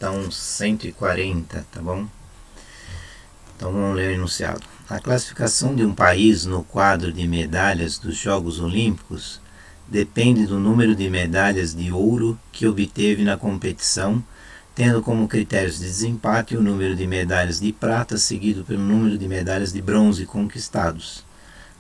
questão 140, tá bom? Então vamos ler o enunciado. A classificação de um país no quadro de medalhas dos Jogos Olímpicos depende do número de medalhas de ouro que obteve na competição, tendo como critérios de desempate o número de medalhas de prata, seguido pelo número de medalhas de bronze conquistados.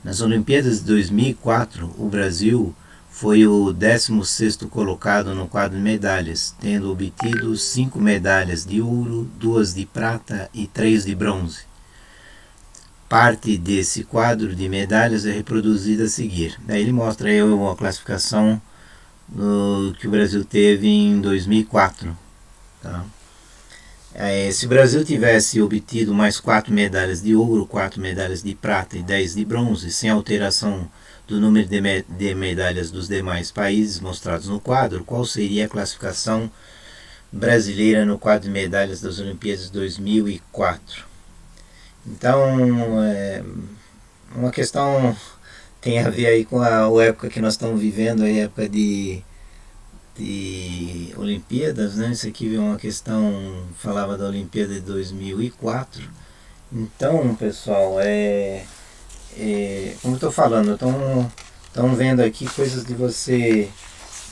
Nas Olimpíadas de 2004, o Brasil foi o 16º colocado no quadro de medalhas, tendo obtido 5 medalhas de ouro, 2 de prata e 3 de bronze. Parte desse quadro de medalhas é reproduzida a seguir. Daí ele mostra aí uma classificação que o Brasil teve em 2004. Tá? Se o Brasil tivesse obtido mais 4 medalhas de ouro, 4 medalhas de prata e 10 de bronze, sem alteração do número de medalhas dos demais países mostrados no quadro, qual seria a classificação brasileira no quadro de medalhas das Olimpíadas de 2004? Então, uma questão tem a ver aí com a época que nós estamos vivendo, a época de Olimpíadas, né? Isso aqui é uma questão, falava da Olimpíada de 2004. Então, pessoal, como eu estou falando, estão vendo aqui coisas de você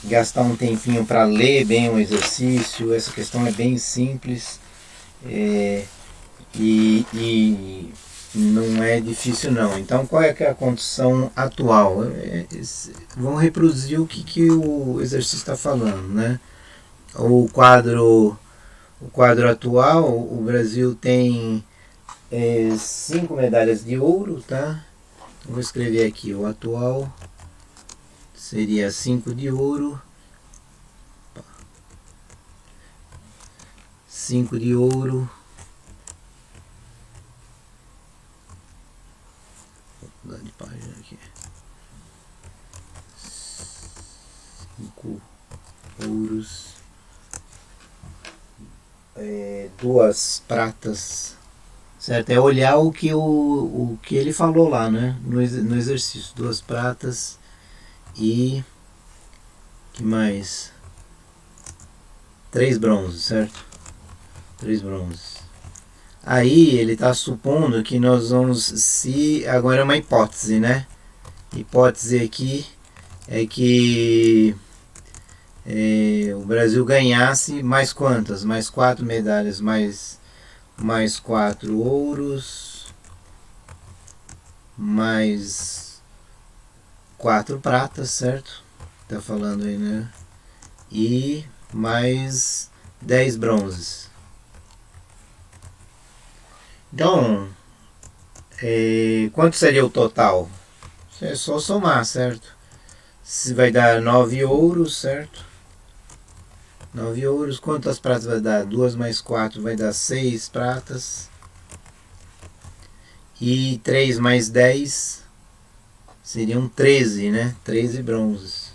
gastar um tempinho para ler bem o exercício. Essa questão é bem simples e não é difícil não. Então, qual é que é a condição atual? Vamos reproduzir o que o exercício está falando, né? O quadro atual, o Brasil tem 5 medalhas de ouro, tá? Vou escrever aqui, o atual seria 5 de ouro, 5 de ouro, vou mudar de página aqui, 5 ouros, 2 pratas, certo? É olhar o que ele falou lá, né? No exercício, 2 pratas e que mais? 3 bronzes, certo? 3 bronzes. Aí ele está supondo que nós vamos, agora é uma hipótese, né? Hipótese aqui é que o Brasil ganhasse mais quantas? Mais 4 medalhas, mais 4 ouros, mais 4 pratas, certo? Tá falando aí, né? E mais 10 bronzes. Então, quanto seria o total? É só somar, certo? Se vai dar 9 ouros, certo? 9 ouros, quantas pratas vai dar? 2 mais 4 vai dar 6 pratas. E 3 mais 10 seriam 13, né? 13 bronzes.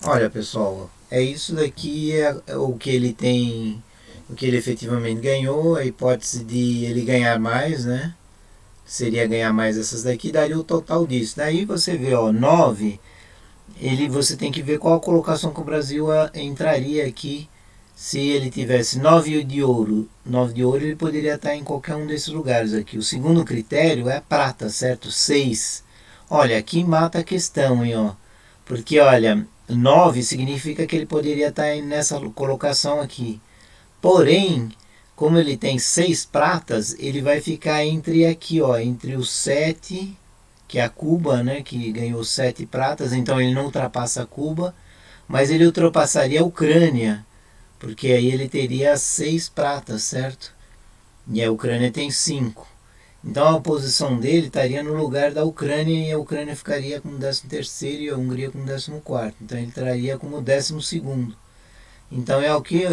Olha, pessoal, isso daqui é o que ele tem, o que ele efetivamente ganhou, a hipótese de ele ganhar mais, né? Seria ganhar mais essas daqui, daria o total disso. Daí você vê, 9, você tem que ver qual a colocação que o Brasil entraria aqui. Se ele tivesse 9 de ouro, ele poderia estar em qualquer um desses lugares aqui. O segundo critério é prata, certo? 6. Olha, aqui mata a questão, hein, porque, olha, 9 significa que ele poderia estar nessa colocação aqui. Porém, como ele tem 6 pratas, ele vai ficar entre aqui, entre o 7, que é a Cuba, né, que ganhou 7 pratas, então ele não ultrapassa a Cuba, mas ele ultrapassaria a Ucrânia, porque aí ele teria 6 pratas, certo? E a Ucrânia tem 5. Então a posição dele estaria no lugar da Ucrânia, e a Ucrânia ficaria como 13º e a Hungria como 14º. Então ele estaria como 12º. Então é o que,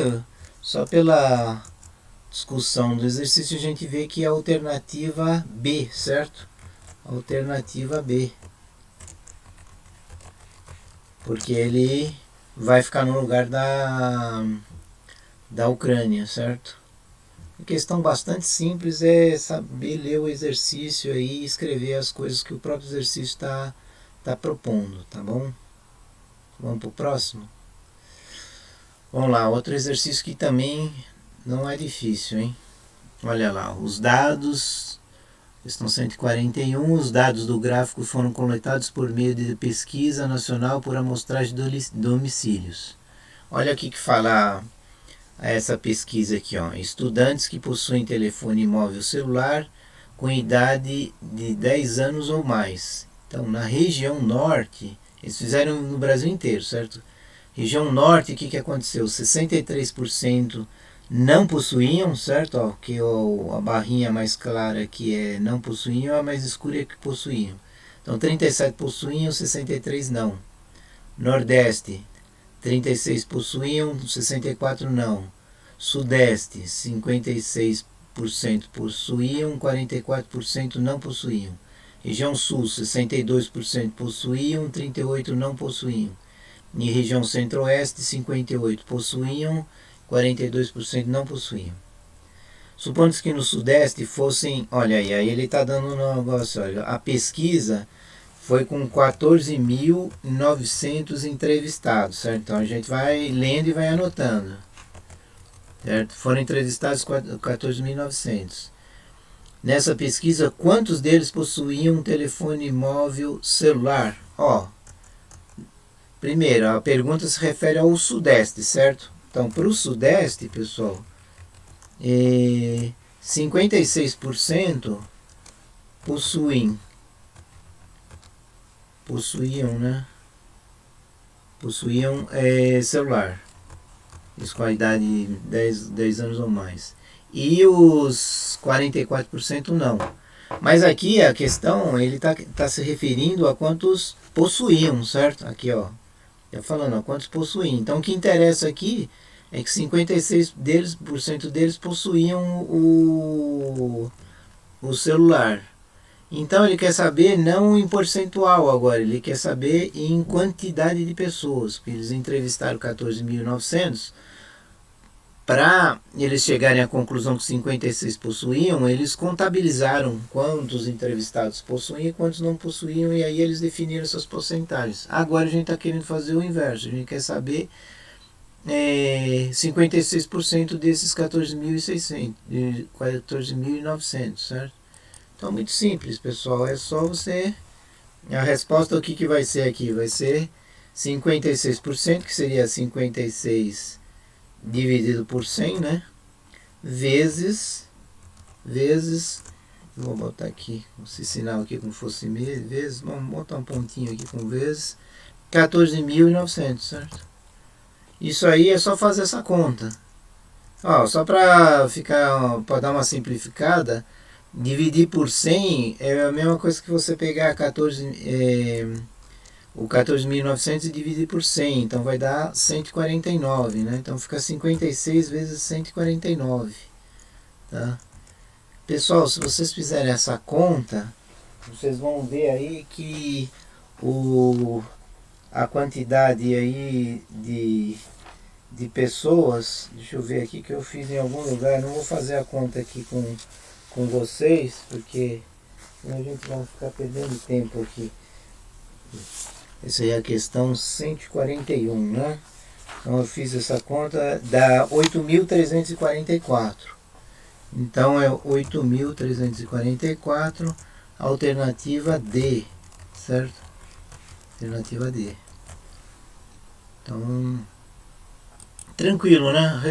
só pela discussão do exercício, a gente vê que é a alternativa B, certo? Alternativa B. Porque ele vai ficar no lugar da Ucrânia, certo? A questão bastante simples é saber ler o exercício aí e escrever as coisas que o próprio exercício está propondo, tá bom? Vamos para o próximo? Vamos lá, outro exercício que também não é difícil, hein? Olha lá, os dados estão 141, os dados do gráfico foram coletados por meio de pesquisa nacional por amostragem de domicílios. Olha aqui que fala essa pesquisa aqui, ó. Estudantes que possuem telefone móvel celular com idade de 10 anos ou mais. Então, na região norte, eles fizeram no Brasil inteiro, certo? Região norte, o que aconteceu? 63% não possuíam, certo? Ó, que a barrinha mais clara aqui é não possuíam, a mais escura é que possuíam. Então 37 possuíam, 63 não. Nordeste, 36 possuíam, 64 não. Sudeste, 56% possuíam, 44% não possuíam. Região Sul, 62% possuíam, 38% não possuíam. E região Centro-Oeste, 58% possuíam, 42% não possuíam. Supondo que no Sudeste fossem, olha aí ele está dando um negócio, olha, a pesquisa foi com 14.900 entrevistados, certo? Então a gente vai lendo e vai anotando, certo? Foram entrevistados 14.900. Nessa pesquisa, quantos deles possuíam um telefone móvel celular? Ó, primeiro, a pergunta se refere ao Sudeste, certo? Então, para o Sudeste, pessoal, 56% possuíam celular. Isso com a idade de 10 anos ou mais. E os 44% não. Mas aqui a questão, ele tá se referindo a quantos possuíam, certo? Aqui, ó. Tá falando, ó, quantos possuíam. Então o que interessa aqui é que 56% deles possuíam o celular. Então ele quer saber não em percentual agora, ele quer saber em quantidade de pessoas. Eles entrevistaram 14.900. Para eles chegarem à conclusão que 56 possuíam, eles contabilizaram quantos entrevistados possuíam e quantos não possuíam, e aí eles definiram essas porcentagens. Agora a gente está querendo fazer o inverso, a gente quer saber 56% desses 14.900, certo? Então muito simples, pessoal, é só você... A resposta o que vai ser aqui? Vai ser 56%, que seria 56 dividido por 100, né? Vezes, vou botar aqui esse sinal aqui como fosse vezes, vamos botar um pontinho aqui com vezes, 14.900, certo? Isso aí é só fazer essa conta. Ó, só para dar uma simplificada, dividir por 100 é a mesma coisa que você pegar o 14.900 e dividir por 100, então vai dar 149, né? Então fica 56 vezes 149, tá? Pessoal, se vocês fizerem essa conta, vocês vão ver aí que a quantidade aí de pessoas, deixa eu ver aqui que eu fiz em algum lugar, não vou fazer a conta aqui com vocês, porque senão a gente vai ficar perdendo tempo aqui. Essa aí é a questão 141, né? Então eu fiz essa conta, dá 8.344. Então é 8.344, alternativa D, certo? Alternativa D. Então, tranquilo, né?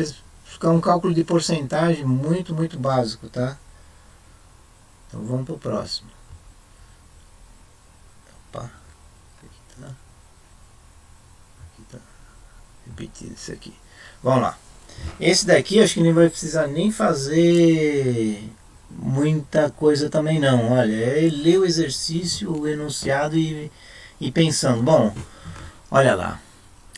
Ficar um cálculo de porcentagem muito, muito básico, tá? Então vamos para o próximo. Opa. Repetido isso aqui. Vamos lá. Esse daqui acho que nem vai precisar nem fazer muita coisa também não. Olha, é ler o exercício, o enunciado e pensando. Bom, olha lá.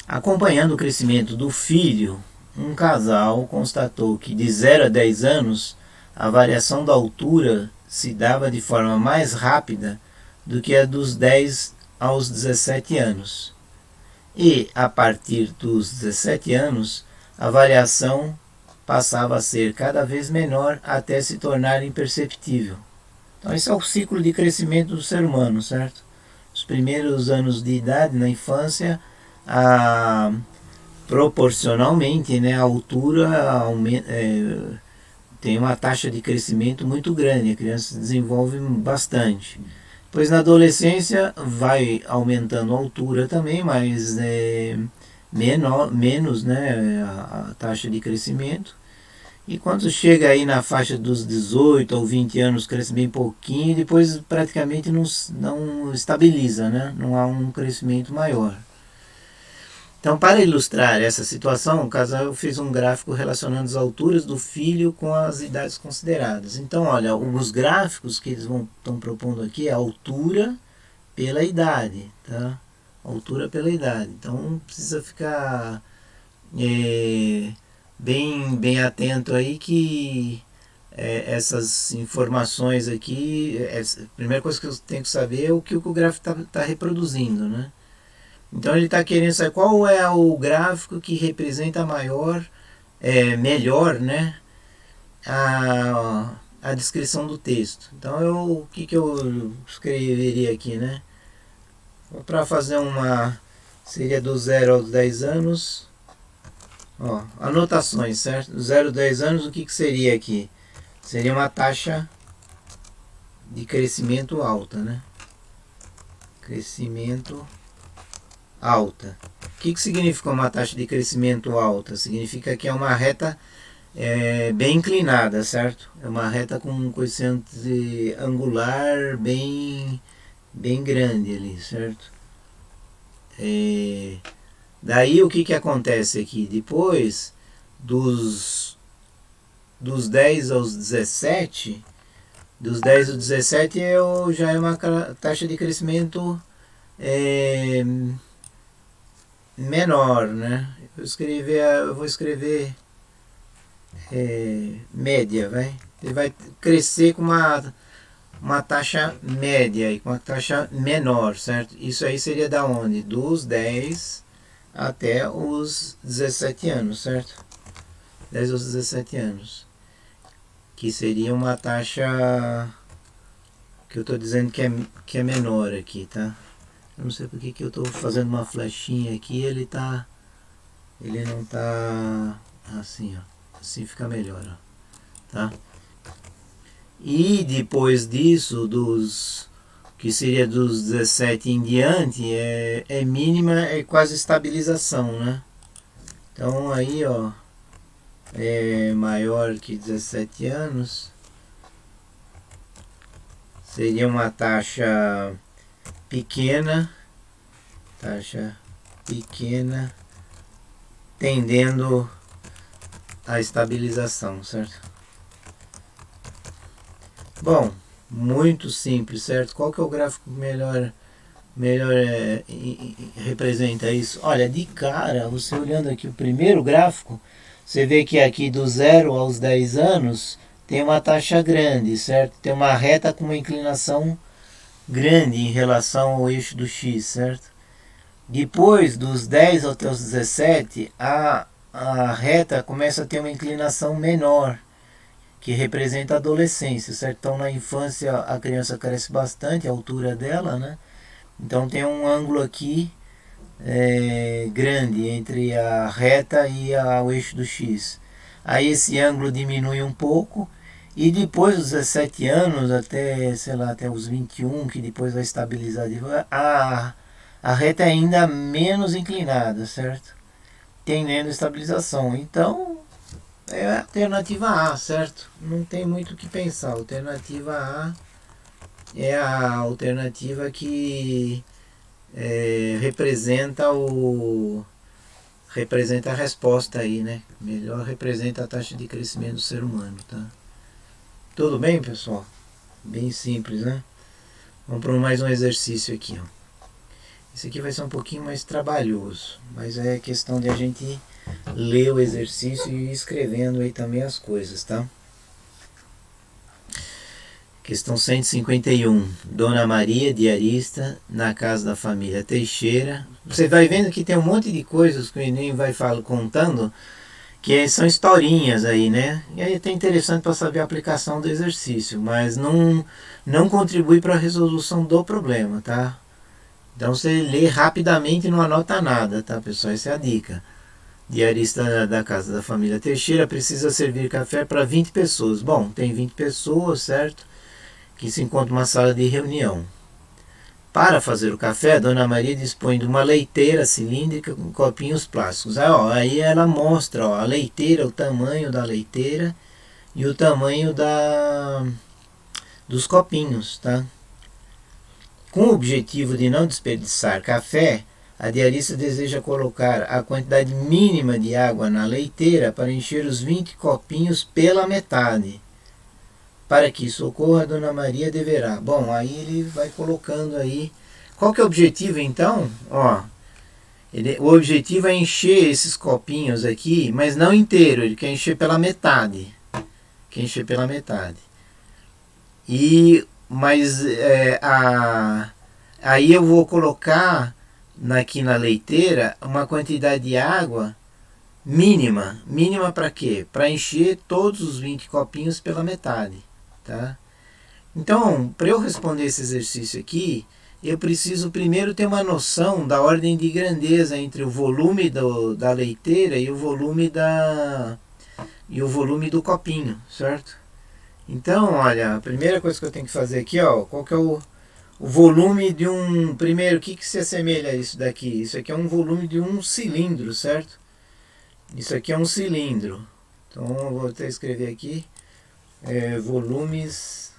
Acompanhando o crescimento do filho, um casal constatou que de 0 a 10 anos a variação da altura se dava de forma mais rápida do que a dos 10 aos 17 anos. E, a partir dos 17 anos, a variação passava a ser cada vez menor até se tornar imperceptível. Então esse é o ciclo de crescimento do ser humano, certo? Os primeiros anos de idade, na infância, proporcionalmente, né, a altura tem uma taxa de crescimento muito grande, a criança se desenvolve bastante. Pois na adolescência vai aumentando a altura também, mas menos, né, a taxa de crescimento. E quando chega aí na faixa dos 18 ou 20 anos, cresce bem pouquinho e depois praticamente não estabiliza, né? Não há um crescimento maior. Então, para ilustrar essa situação, o casal fez um gráfico relacionando as alturas do filho com as idades consideradas. Então, olha, os gráficos que eles estão propondo aqui é a altura pela idade, tá? Altura pela idade. Então, precisa ficar bem atento aí que essas informações aqui, a primeira coisa que eu tenho que saber é o que o gráfico está reproduzindo, né? Então ele está querendo saber qual é o gráfico que representa melhor, né, a descrição do texto. Então o que eu escreveria aqui, né? Para fazer seria do 0 aos 10 anos. Ó, anotações, certo? Do 0 aos 10 anos, o que seria aqui? Seria uma taxa de crescimento alta, né? Crescimento alta. O que significa uma taxa de crescimento alta? Significa que é uma reta bem inclinada, certo? É uma reta com um coeficiente angular bem grande ali, certo? Daí o que acontece aqui? Depois dos 10 aos 17, dos 10 aos 17 já é uma taxa de crescimento menor, né? Eu vou escrever média, vai. Ele vai crescer com uma taxa média e com uma taxa menor, certo? Isso aí seria da onde? Dos 10 até os 17 anos, certo? 10 aos 17 anos. Que seria uma taxa que eu estou dizendo que é menor aqui, tá? Eu não sei porque que eu estou fazendo uma flechinha aqui, ele não tá assim, ó. Assim fica melhor, ó, tá? E depois disso, que seria dos 17 em diante, é mínima, é quase estabilização, né? Então aí, ó, é maior que 17 anos, seria uma taxa pequena, tendendo à estabilização, certo? Bom, muito simples, certo? Qual que é o gráfico melhor representa isso? Olha, de cara, você olhando aqui o primeiro gráfico, você vê que aqui do 0 aos 10 anos tem uma taxa grande, certo? Tem uma reta com uma inclinação grande em relação ao eixo do X, certo? Depois dos 10 até os 17, a reta começa a ter uma inclinação menor, que representa a adolescência, certo? Então na infância a criança cresce bastante, a altura dela, né? Então tem um ângulo aqui grande entre a reta e o eixo do X. Aí esse ângulo diminui um pouco e depois dos 17 anos até, sei lá, até os 21, que depois vai estabilizar, a reta é ainda menos inclinada, certo? Tem menos estabilização. Então é a alternativa A, certo? Não tem muito o que pensar. A alternativa A é a alternativa que representa a resposta aí, né? Melhor representa a taxa de crescimento do ser humano, tá? Tudo bem, pessoal? Bem simples, né? Vamos para mais um exercício aqui, ó. Esse aqui vai ser um pouquinho mais trabalhoso, mas é questão de a gente ler o exercício e ir escrevendo aí também as coisas, tá? Questão 151. Dona Maria, diarista, na casa da família Teixeira. Você vai vendo que tem um monte de coisas que o Enem vai contando, que são historinhas aí, né? E aí é até interessante para saber a aplicação do exercício, mas não contribui para a resolução do problema, tá? Então você lê rapidamente e não anota nada, tá, pessoal? Essa é a dica. diarista da casa da família Teixeira precisa servir café para 20 pessoas. Bom, tem 20 pessoas, certo? Que se encontra uma sala de reunião. Para fazer o café, a Dona Maria dispõe de uma leiteira cilíndrica com copinhos plásticos. Aí ela mostra a leiteira, o tamanho da leiteira e o tamanho dos copinhos, tá? Com o objetivo de não desperdiçar café, a diarista deseja colocar a quantidade mínima de água na leiteira para encher os 20 copinhos pela metade. Para que isso ocorra, a Dona Maria deverá. Bom, aí ele vai colocando aí. Qual que é o objetivo então? O objetivo é encher esses copinhos aqui, mas não inteiro, ele quer encher pela metade. Quer encher pela metade. Aí eu vou colocar aqui na leiteira uma quantidade de água mínima. Mínima para quê? Para encher todos os 20 copinhos pela metade. Tá? Então, para eu responder esse exercício aqui, eu preciso primeiro ter uma noção da ordem de grandeza entre o volume da leiteira e o volume do copinho, certo? Então, olha, a primeira coisa que eu tenho que fazer aqui, qual que é o volume de um... Primeiro, o que se assemelha a isso daqui? Isso aqui é um volume de um cilindro, certo? Isso aqui é um cilindro. Então, eu vou até escrever aqui. Volumes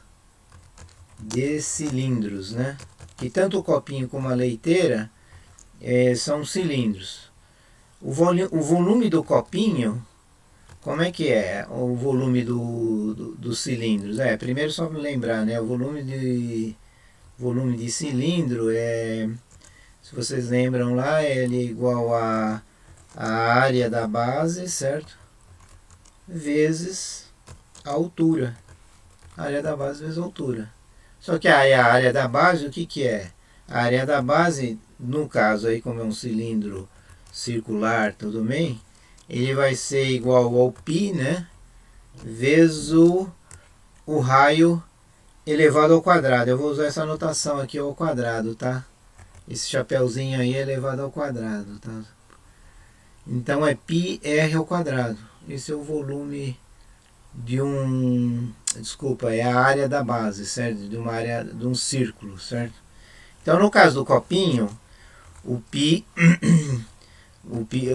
de cilindros, né? Que tanto o copinho como a leiteira são cilindros. O volume do copinho, como é que é o volume dos cilindros? Primeiro só para lembrar, né? O volume de cilindro se vocês lembram lá, ele é igual a área da base, certo? Vezes a altura. A área da base vezes a altura. Só que a área da base, o que é? A área da base, no caso aí, como é um cilindro circular, tudo bem? Ele vai ser igual ao π, né? Vezes o raio elevado ao quadrado. Eu vou usar essa notação aqui ao quadrado, tá? Esse chapéuzinho aí é elevado ao quadrado, tá? Então é πr ao quadrado. Esse é o volume de é a área da base, certo? De uma área, de um círculo, certo? Então, no caso do copinho,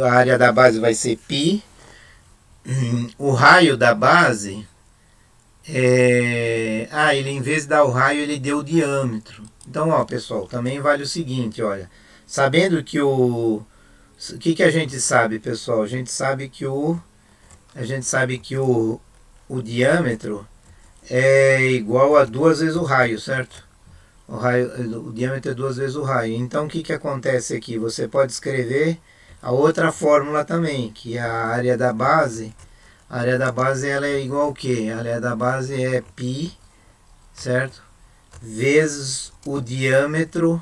a área da base vai ser π, o raio da base, ele em vez de dar o raio, ele deu o diâmetro. Então, pessoal, também vale o seguinte, olha, sabendo que o que a gente sabe, pessoal? A gente sabe que o diâmetro é igual a 2 vezes o raio, certo? O diâmetro é 2 vezes o raio. Então, o que acontece aqui? Você pode escrever a outra fórmula também, que a área da base ela é igual ao quê? A área da base é π, certo? Vezes o diâmetro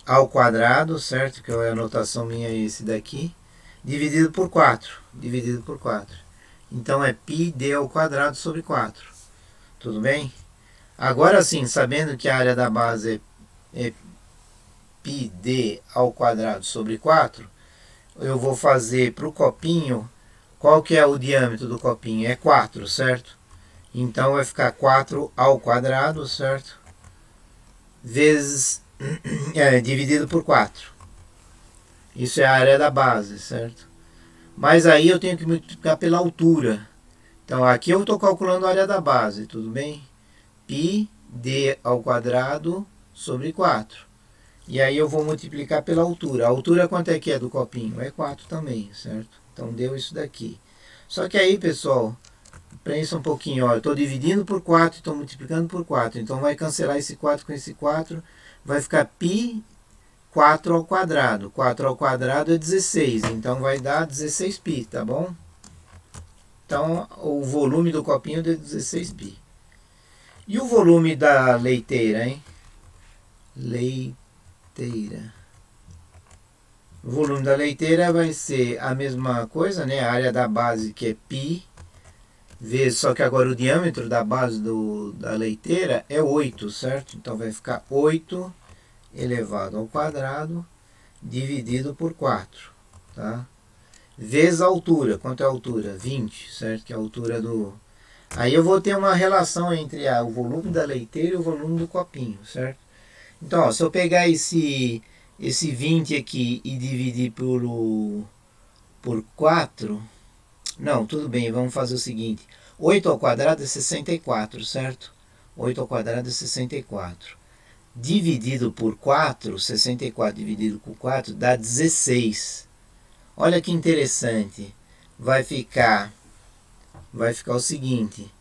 ao quadrado, certo? Que a notação minha é esse daqui, dividido por 4. Então é πd ao quadrado sobre 4. Tudo bem? Agora sim, sabendo que a área da base é πd ao quadrado sobre 4, eu vou fazer para o copinho, qual que é o diâmetro do copinho? É 4, certo? Então vai ficar 4 ao quadrado, certo? Vezes, dividido por 4. Isso é a área da base, certo? Mas aí eu tenho que multiplicar pela altura. Então aqui eu estou calculando a área da base, tudo bem? πd ao quadrado sobre 4. E aí eu vou multiplicar pela altura. A altura quanto é que é do copinho? É 4 também, certo? Então deu isso daqui. Só que aí, pessoal, pensa um pouquinho. Eu estou dividindo por 4 e estou multiplicando por 4. Então vai cancelar esse 4 com esse 4. Vai ficar π 4 ao quadrado. 4 ao quadrado é 16. Então vai dar 16π, tá bom? Então o volume do copinho deu 16π. E o volume da leiteira, hein? Leiteira. O volume da leiteira vai ser a mesma coisa, né? A área da base, que é π, vezes, só que agora o diâmetro da base da leiteira é 8, certo? Então vai ficar 8 elevado ao quadrado dividido por 4, tá? vezes a altura. Quanto é a altura? 20, certo? Que é a altura do... Aí eu vou ter uma relação entre o volume da leiteira e o volume do copinho, certo? Então, ó, se eu pegar esse 20 aqui e dividir por 4, não, tudo bem, vamos fazer o seguinte. 8 ao quadrado é 64, certo? 8 ao quadrado é 64. Dividido por 4, 64 dividido por 4 dá 16. Olha que interessante. Vai ficar o seguinte.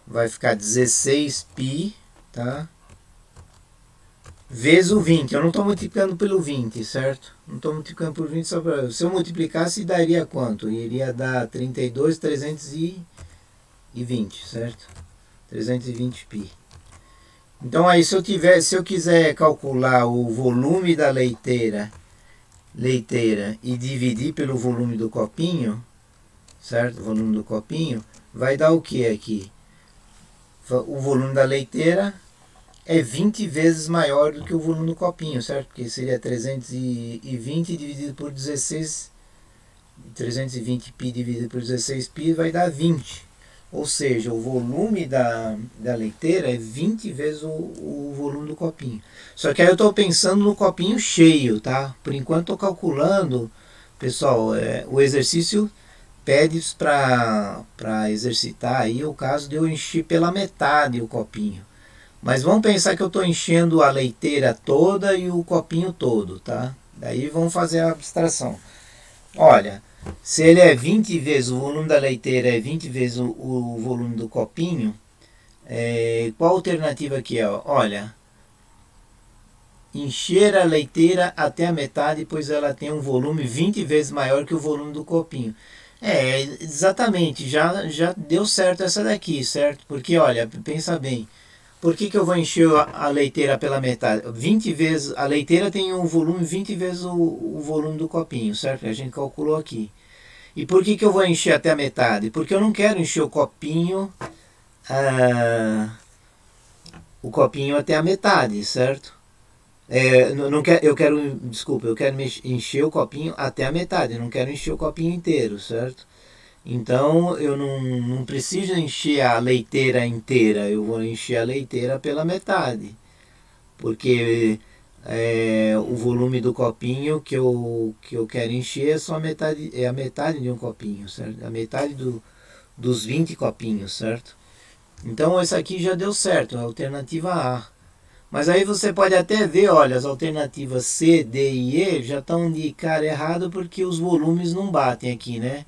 Vai ficar 16π, tá? Vezes o 20. Eu não estou multiplicando pelo 20, certo? Não estou multiplicando por 20 só para... Se eu multiplicasse, daria quanto? Iria dar 32.320, certo? 320π. Então aí se eu quiser calcular o volume da leiteira e dividir pelo volume do copinho, certo? O volume do copinho vai dar o que aqui? O volume da leiteira é 20 vezes maior do que o volume do copinho, certo? Porque seria 320 dividido por 16, 320π dividido por 16π vai dar 20. Ou seja, o volume da leiteira é 20 vezes o volume do copinho. Só que aí eu estou pensando no copinho cheio, tá? Por enquanto estou calculando, pessoal, o exercício pede para exercitar aí o caso de eu encher pela metade o copinho. Mas vamos pensar que eu estou enchendo a leiteira toda e o copinho todo, tá? Daí vamos fazer a abstração. Olha, se ele é 20 vezes, o volume da leiteira é 20 vezes o volume do copinho, qual a alternativa aqui é? Olha, encher a leiteira até a metade, pois ela tem um volume 20 vezes maior que o volume do copinho. Exatamente, já deu certo essa daqui, certo? Porque, olha, pensa bem, por que eu vou encher a leiteira pela metade? 20 vezes, a leiteira tem um volume 20 vezes o volume do copinho, certo? A gente calculou aqui. E por que eu vou encher até a metade? Porque eu não quero encher o copinho até a metade, certo? Eu quero encher o copinho até a metade, eu não quero encher o copinho inteiro, certo? Então eu não preciso encher a leiteira inteira, eu vou encher a leiteira pela metade, porque o volume do copinho que eu quero encher é só a metade de um copinho, certo? A metade dos 20 copinhos, certo? Então essa aqui já deu certo, a alternativa A. Mas aí você pode até ver, olha, as alternativas C, D e E já estão de cara errado porque os volumes não batem aqui, né?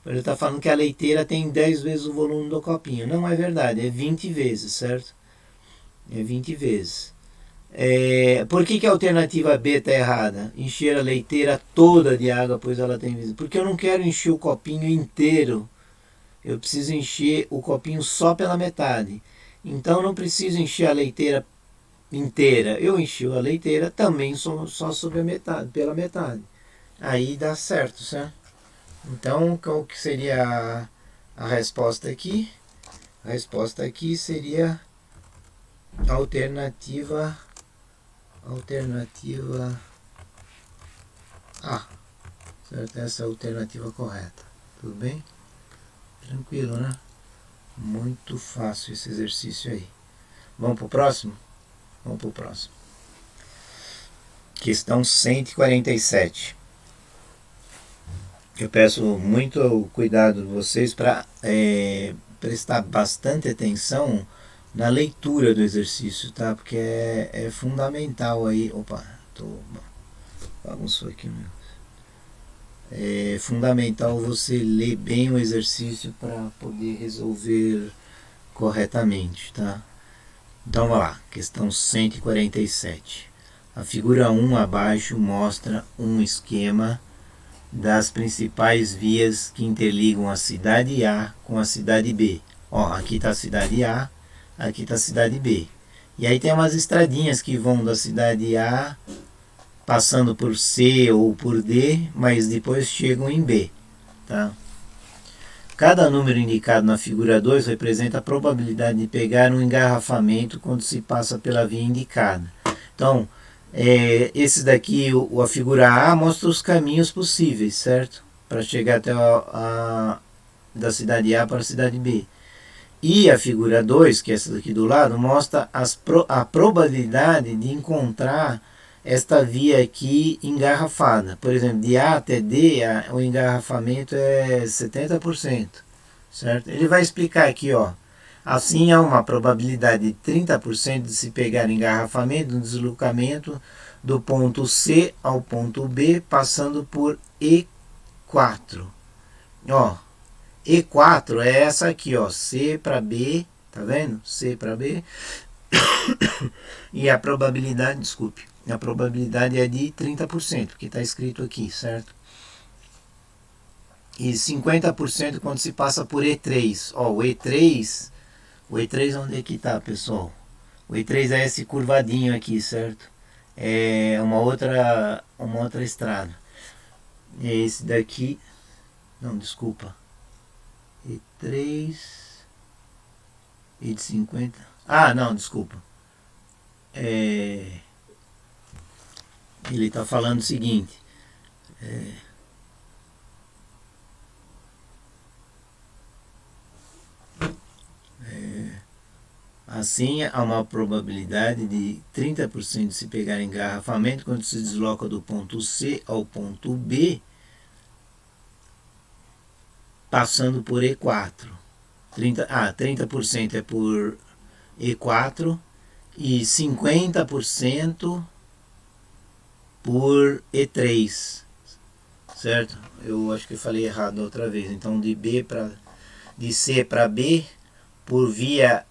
Ele está falando que a leiteira tem 10 vezes o volume do copinho. Não é verdade, é 20 vezes, certo? É 20 vezes. Por que a alternativa B está errada? Encher a leiteira toda de água, pois ela tem... Porque eu não quero encher o copinho inteiro. Eu preciso encher o copinho só pela metade. Então não preciso encher a leiteira inteira. Eu enchi a leiteira também só sobre a metade, pela metade. Aí dá certo, certo? Então, qual que seria a resposta aqui? A resposta aqui seria a alternativa A. Certo? Essa é a alternativa correta. Tudo bem? Tranquilo, né? Muito fácil esse exercício aí. Vamos para o próximo? Vamos para o próximo. Questão 147. Eu peço muito cuidado de vocês para prestar bastante atenção na leitura do exercício, tá? Porque é fundamental aí. Opa, bagunçou aqui o negócio. É fundamental você ler bem o exercício para poder resolver corretamente, tá? Então vamos lá, questão 147. A figura 1 abaixo mostra um esquema das principais vias que interligam a cidade A com a cidade B. Ó, aqui está a cidade A, aqui está a cidade B. E aí tem umas estradinhas que vão da cidade A, passando por C ou por D, mas depois chegam em B. Tá? Cada número indicado na figura 2 representa a probabilidade de pegar um engarrafamento quando se passa pela via indicada. Então, esse daqui, a figura A, mostra os caminhos possíveis, certo? para chegar até da cidade A para a cidade B. E a figura 2, que é essa daqui do lado, mostra a probabilidade de encontrar esta via aqui engarrafada. Por exemplo, de A até D, o engarrafamento é 70%, certo? Ele vai explicar aqui, ó. Assim, há uma probabilidade de 30% de se pegar engarrafamento no deslocamento do ponto C ao ponto B, passando por E4. Ó, E4 é essa aqui, ó, C para B, tá vendo? C para B. E a probabilidade, desculpe, a probabilidade é de 30%, porque está escrito aqui, certo? E 50% quando se passa por E3. Ó, o E3 onde é que tá, pessoal? O E3 é esse curvadinho aqui, certo? É uma outra estrada. É esse daqui, não, desculpa. E3 e de 50. Ah, não, desculpa. Ele está falando o seguinte. Assim, há uma probabilidade de 30% de se pegar engarrafamento quando se desloca do ponto C ao ponto B, passando por E4. 30% é por E4 e 50% por E3, certo? Eu acho que eu falei errado outra vez. Então, de C para B, por via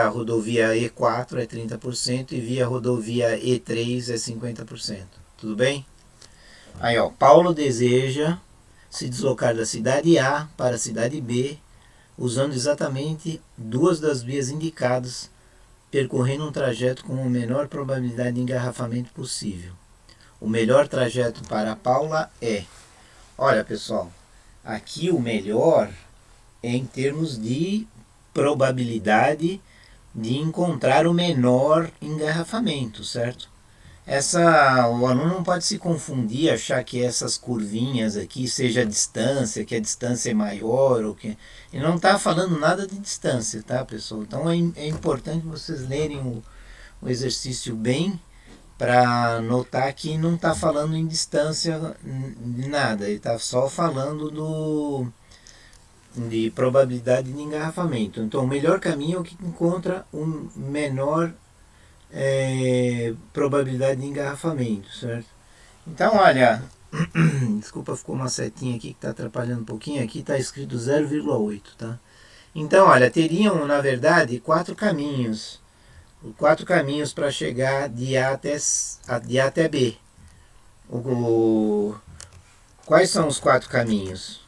rodovia E4 é 30% e via rodovia E3 é 50%. Tudo bem? Aí, ó, Paulo deseja se deslocar da cidade A para a cidade B, usando exatamente duas das vias indicadas, percorrendo um trajeto com a menor probabilidade de engarrafamento possível. O melhor trajeto para Paula é... Olha, pessoal, aqui o melhor é em termos de probabilidade de encontrar o menor engarrafamento, certo? O aluno não pode se confundir, achar que essas curvinhas aqui seja a distância, que a distância é maior, ou que... Ele não está falando nada de distância, tá, pessoal? Então é importante vocês lerem o exercício bem, para notar que não está falando em distância de nada, ele está só falando de probabilidade de engarrafamento. Então, o melhor caminho é o que encontra um menor probabilidade de engarrafamento, certo? Então, olha, desculpa, ficou uma setinha aqui que está atrapalhando um pouquinho, aqui está escrito 0,8, tá? Então, olha, teriam, na verdade, 4 caminhos para chegar de A até B. Quais são os 4 caminhos?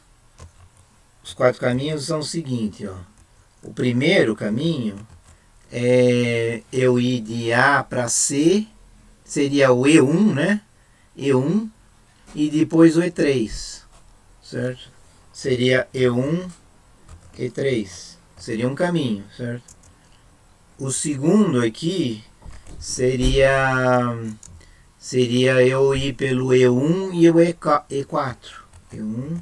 Os 4 caminhos são o seguinte, ó. O primeiro caminho é eu ir de A para C, seria o E1, né? E1 e depois o E3, certo? Seria E1, E3. Seria um caminho, certo? O segundo aqui seria eu ir pelo E1 e o E4. E1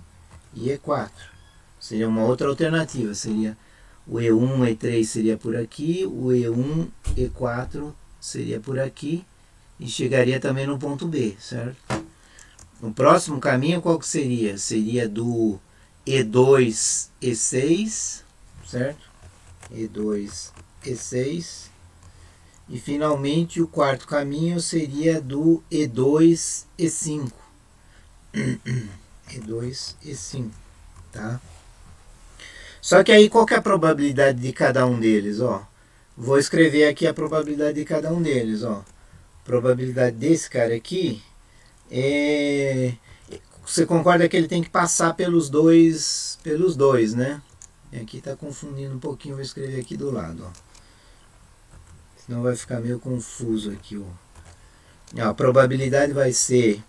e E4. Seria uma outra alternativa. Seria o E1, E3 seria por aqui, o E1, E4 seria por aqui e chegaria também no ponto B, certo? O próximo caminho qual que seria? Seria do E2, E6, certo? E2, E6. E finalmente o quarto caminho seria do E2, E5. E2, E5, tá? Só que aí qual que é a probabilidade de cada um deles, ó? Vou escrever aqui a probabilidade de cada um deles, ó. A probabilidade desse cara aqui é... Você concorda que ele tem que passar pelos dois, né? E aqui está confundindo um pouquinho, vou escrever aqui do lado, ó. Senão vai ficar meio confuso aqui, ó. A probabilidade vai ser...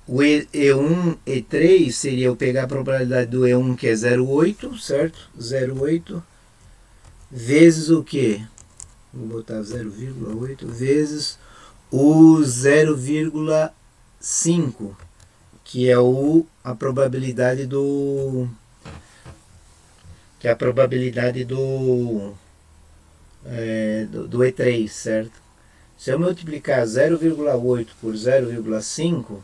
o E1, E3 seria eu pegar a probabilidade do E1, que é 0,8, certo? 0,8 vezes o quê? Vou botar 0,8 vezes o 0,5. que é a probabilidade do do E3, certo? Se eu multiplicar 0,8 por 0,5,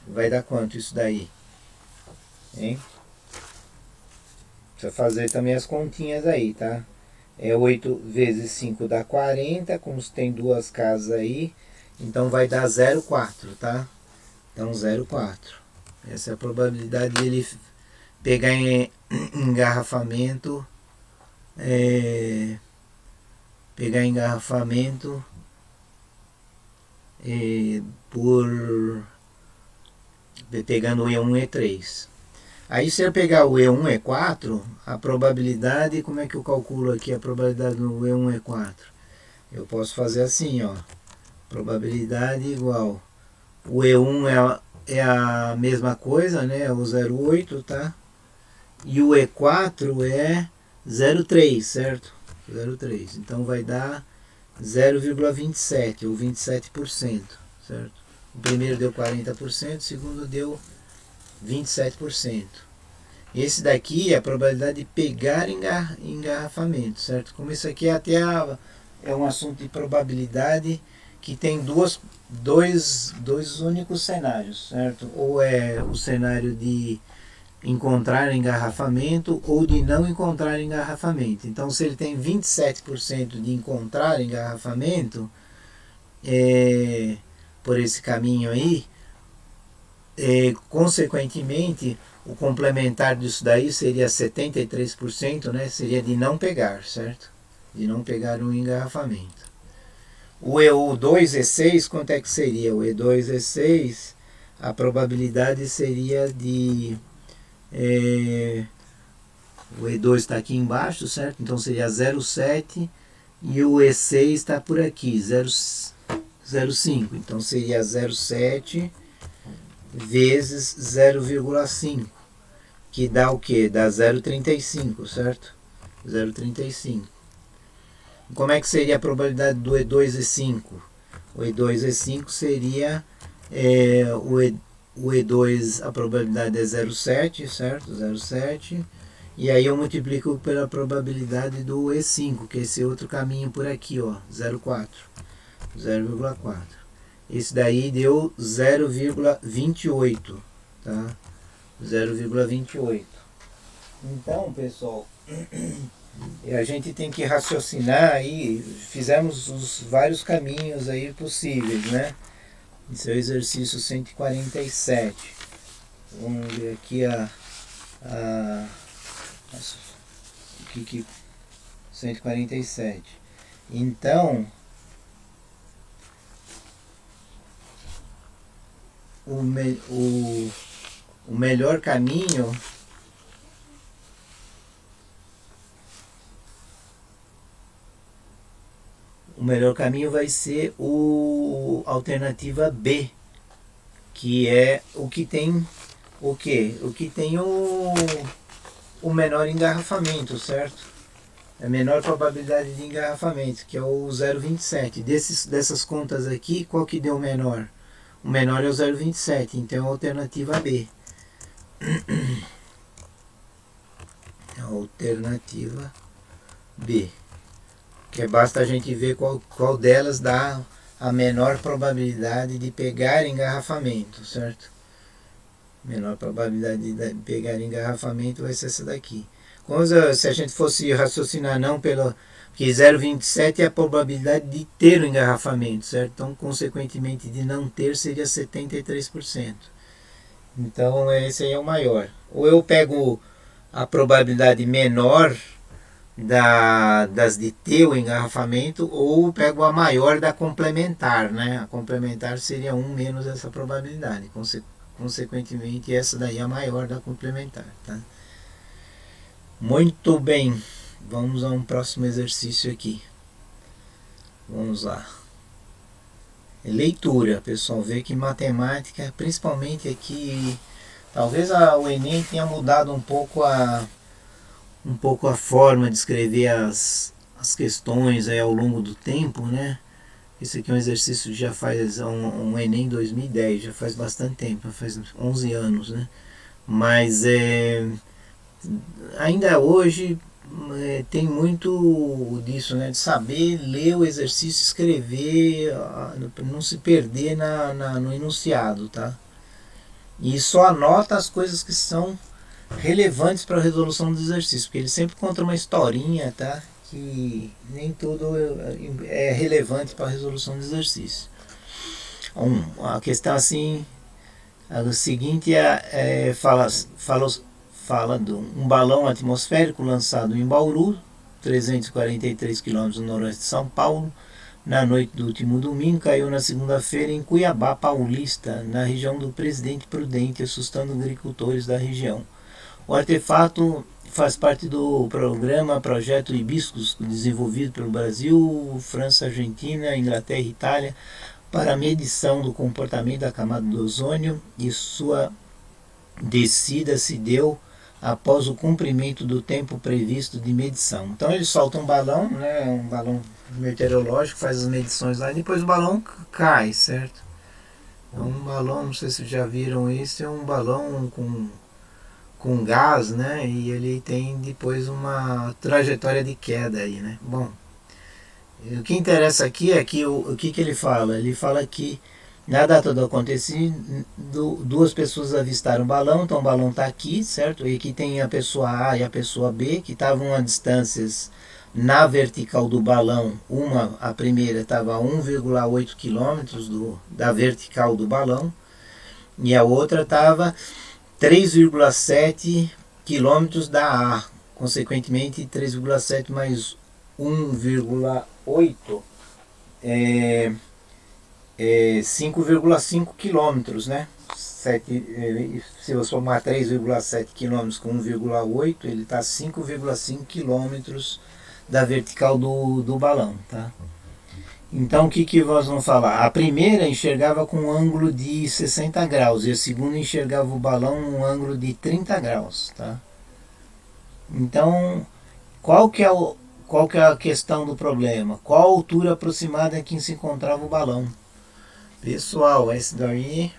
vai dar quanto isso daí? Hein? Precisa fazer também as continhas aí, tá? 8 vezes 5 dá 40, como tem duas casas aí, então vai dar 0,4, tá? Então 0,4. Essa é a probabilidade de ele pegar em engarrafamento, por pegando o E1 e E3. Aí se eu pegar o E1 e E4, a probabilidade, como é que eu calculo aqui a probabilidade no E1 e E4? Eu posso fazer assim, ó, probabilidade igual, o E1 é a mesma coisa, né, é o 0,8, tá? E o E4 é 0,3, certo? 0,3, então vai dar 0,27 ou 27%, certo? O primeiro deu 40%, o segundo deu 27%. Esse daqui é a probabilidade de pegar engarrafamento, certo? Como isso aqui é um assunto de probabilidade que tem dois únicos cenários, certo? Ou é o cenário de encontrar engarrafamento ou de não encontrar engarrafamento. Então, se ele tem 27% de encontrar engarrafamento, por esse caminho aí, consequentemente, o complementar disso daí seria 73%, né? Seria de não pegar, certo? De não pegar um engarrafamento. O E2 e 6, quanto é que seria? O E2 e 6, a probabilidade seria de... o E2 está aqui embaixo, certo? Então seria 0,7 e o E6 está por aqui, 0,5. Então seria 0,7 vezes 0,5, que dá o que? Dá 0,35, certo? 0,35. Como é que seria a probabilidade do E2 e 5? O E2 e 5 seria o E2, a probabilidade é 0,7, certo? 0,7. E aí eu multiplico pela probabilidade do E5, que é esse outro caminho por aqui, ó, 0,4. 0,4. Esse daí deu 0,28, tá? 0,28. Então, pessoal, a gente tem que raciocinar aí, fizemos os vários caminhos aí possíveis, né? Esse é o exercício 147. Vamos ver aqui o que 147. Então, o melhor caminho vai ser a alternativa B, que é o que tem o que tem o menor engarrafamento, certo? A menor probabilidade de engarrafamento, que é o 0,27. Dessas contas aqui, qual que deu o menor? O menor é o 0,27, então é a alternativa B. Alternativa B. Que basta a gente ver qual delas dá a menor probabilidade de pegar engarrafamento, certo? Menor probabilidade de pegar engarrafamento vai ser essa daqui. Se a gente fosse raciocinar não pelo... Porque 0,27 é a probabilidade de ter o engarrafamento, certo? Então, consequentemente, de não ter seria 73%. Então, esse aí é o maior. Ou eu pego a probabilidade menor das de ter o engarrafamento, ou pego a maior da complementar, né? A complementar seria 1 menos essa probabilidade. Consequentemente, essa daí é a maior da complementar, tá? Muito bem, vamos a um próximo exercício aqui. Vamos lá. Leitura, pessoal, vê que matemática, principalmente aqui, talvez o Enem tenha mudado um pouco a forma de escrever as questões aí ao longo do tempo, né? Esse aqui é um exercício que já faz um Enem 2010, já faz bastante tempo, faz 11 anos, né? Mas ainda hoje tem muito disso, né? De saber ler o exercício, escrever, não se perder no enunciado, tá? E só anota as coisas que são relevantes para a resolução do exercício, porque ele sempre conta uma historinha, tá? Que nem tudo é relevante para a resolução do exercício. A questão assim, o seguinte fala de um balão atmosférico lançado em Bauru, 343 quilômetros no noroeste de São Paulo, na noite do último domingo, caiu na segunda-feira em Cuiabá Paulista, na região do Presidente Prudente, assustando agricultores da região. O artefato faz parte do programa Projeto Hibiscus, desenvolvido pelo Brasil, França, Argentina, Inglaterra e Itália, para a medição do comportamento da camada do ozônio, e sua descida se deu após o cumprimento do tempo previsto de medição. Então ele solta um balão, né, um balão meteorológico, faz as medições lá e depois o balão cai, certo? É um balão, não sei se já viram isso, é um balão com gás, né? E ele tem depois uma trajetória de queda aí, né? Bom, o que interessa aqui é que o que ele fala? Ele fala que na data do acontecimento, duas pessoas avistaram o balão, então o balão está aqui, certo? E aqui tem a pessoa A e a pessoa B, que estavam a distâncias na vertical do balão. A primeira estava a 1,8 km da vertical do balão, e a outra estava 3,7 km da A. Consequentemente, 3,7 mais 1,8 é 5,5 km, né? Se eu somar 3,7 km com 1,8, ele está 5,5 km da vertical do balão, tá? Então o que nós vamos falar? A primeira enxergava com um ângulo de 60 graus e a segunda enxergava o balão um ângulo de 30 graus, tá? Então, qual que é a questão do problema? Qual a altura aproximada em que se encontrava o balão? Pessoal, esse daí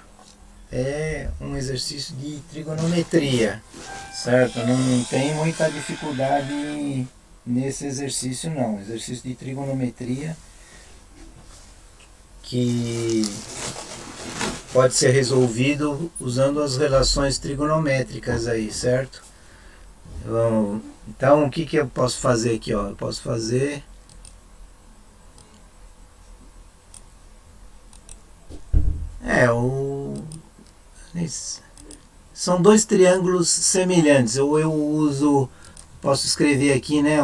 é um exercício de trigonometria, certo? Não tem muita dificuldade nesse exercício não. Exercício de trigonometria que pode ser resolvido usando as relações trigonométricas aí, certo? Então o que eu posso fazer aqui? Ó? Eu posso fazer são dois triângulos semelhantes. Ou eu posso escrever aqui, né,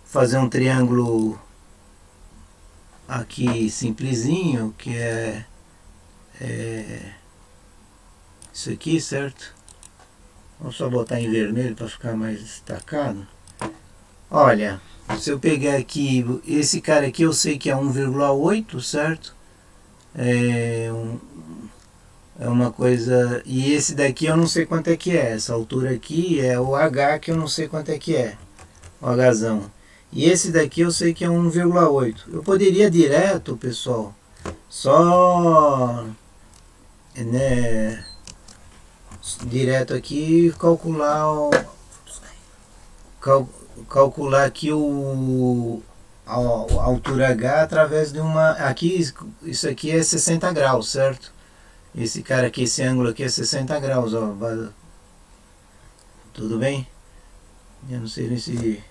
fazer um triângulo aqui simplesinho, que é isso aqui, certo? Vamos só botar em vermelho para ficar mais destacado. Olha, se eu pegar aqui, esse cara aqui eu sei que é 1,8, certo? É uma coisa... E esse daqui eu não sei quanto é que é. Essa altura aqui é o H, que eu não sei quanto é que é. O Hzão. E esse daqui eu sei que é 1,8. Eu poderia direto, pessoal, só... né, direto aqui calcular calcular aqui a altura H através de uma... Aqui, isso aqui é 60 graus, certo? Esse cara aqui, esse ângulo aqui é 60 graus, ó. Tudo bem? Eu não sei nem se...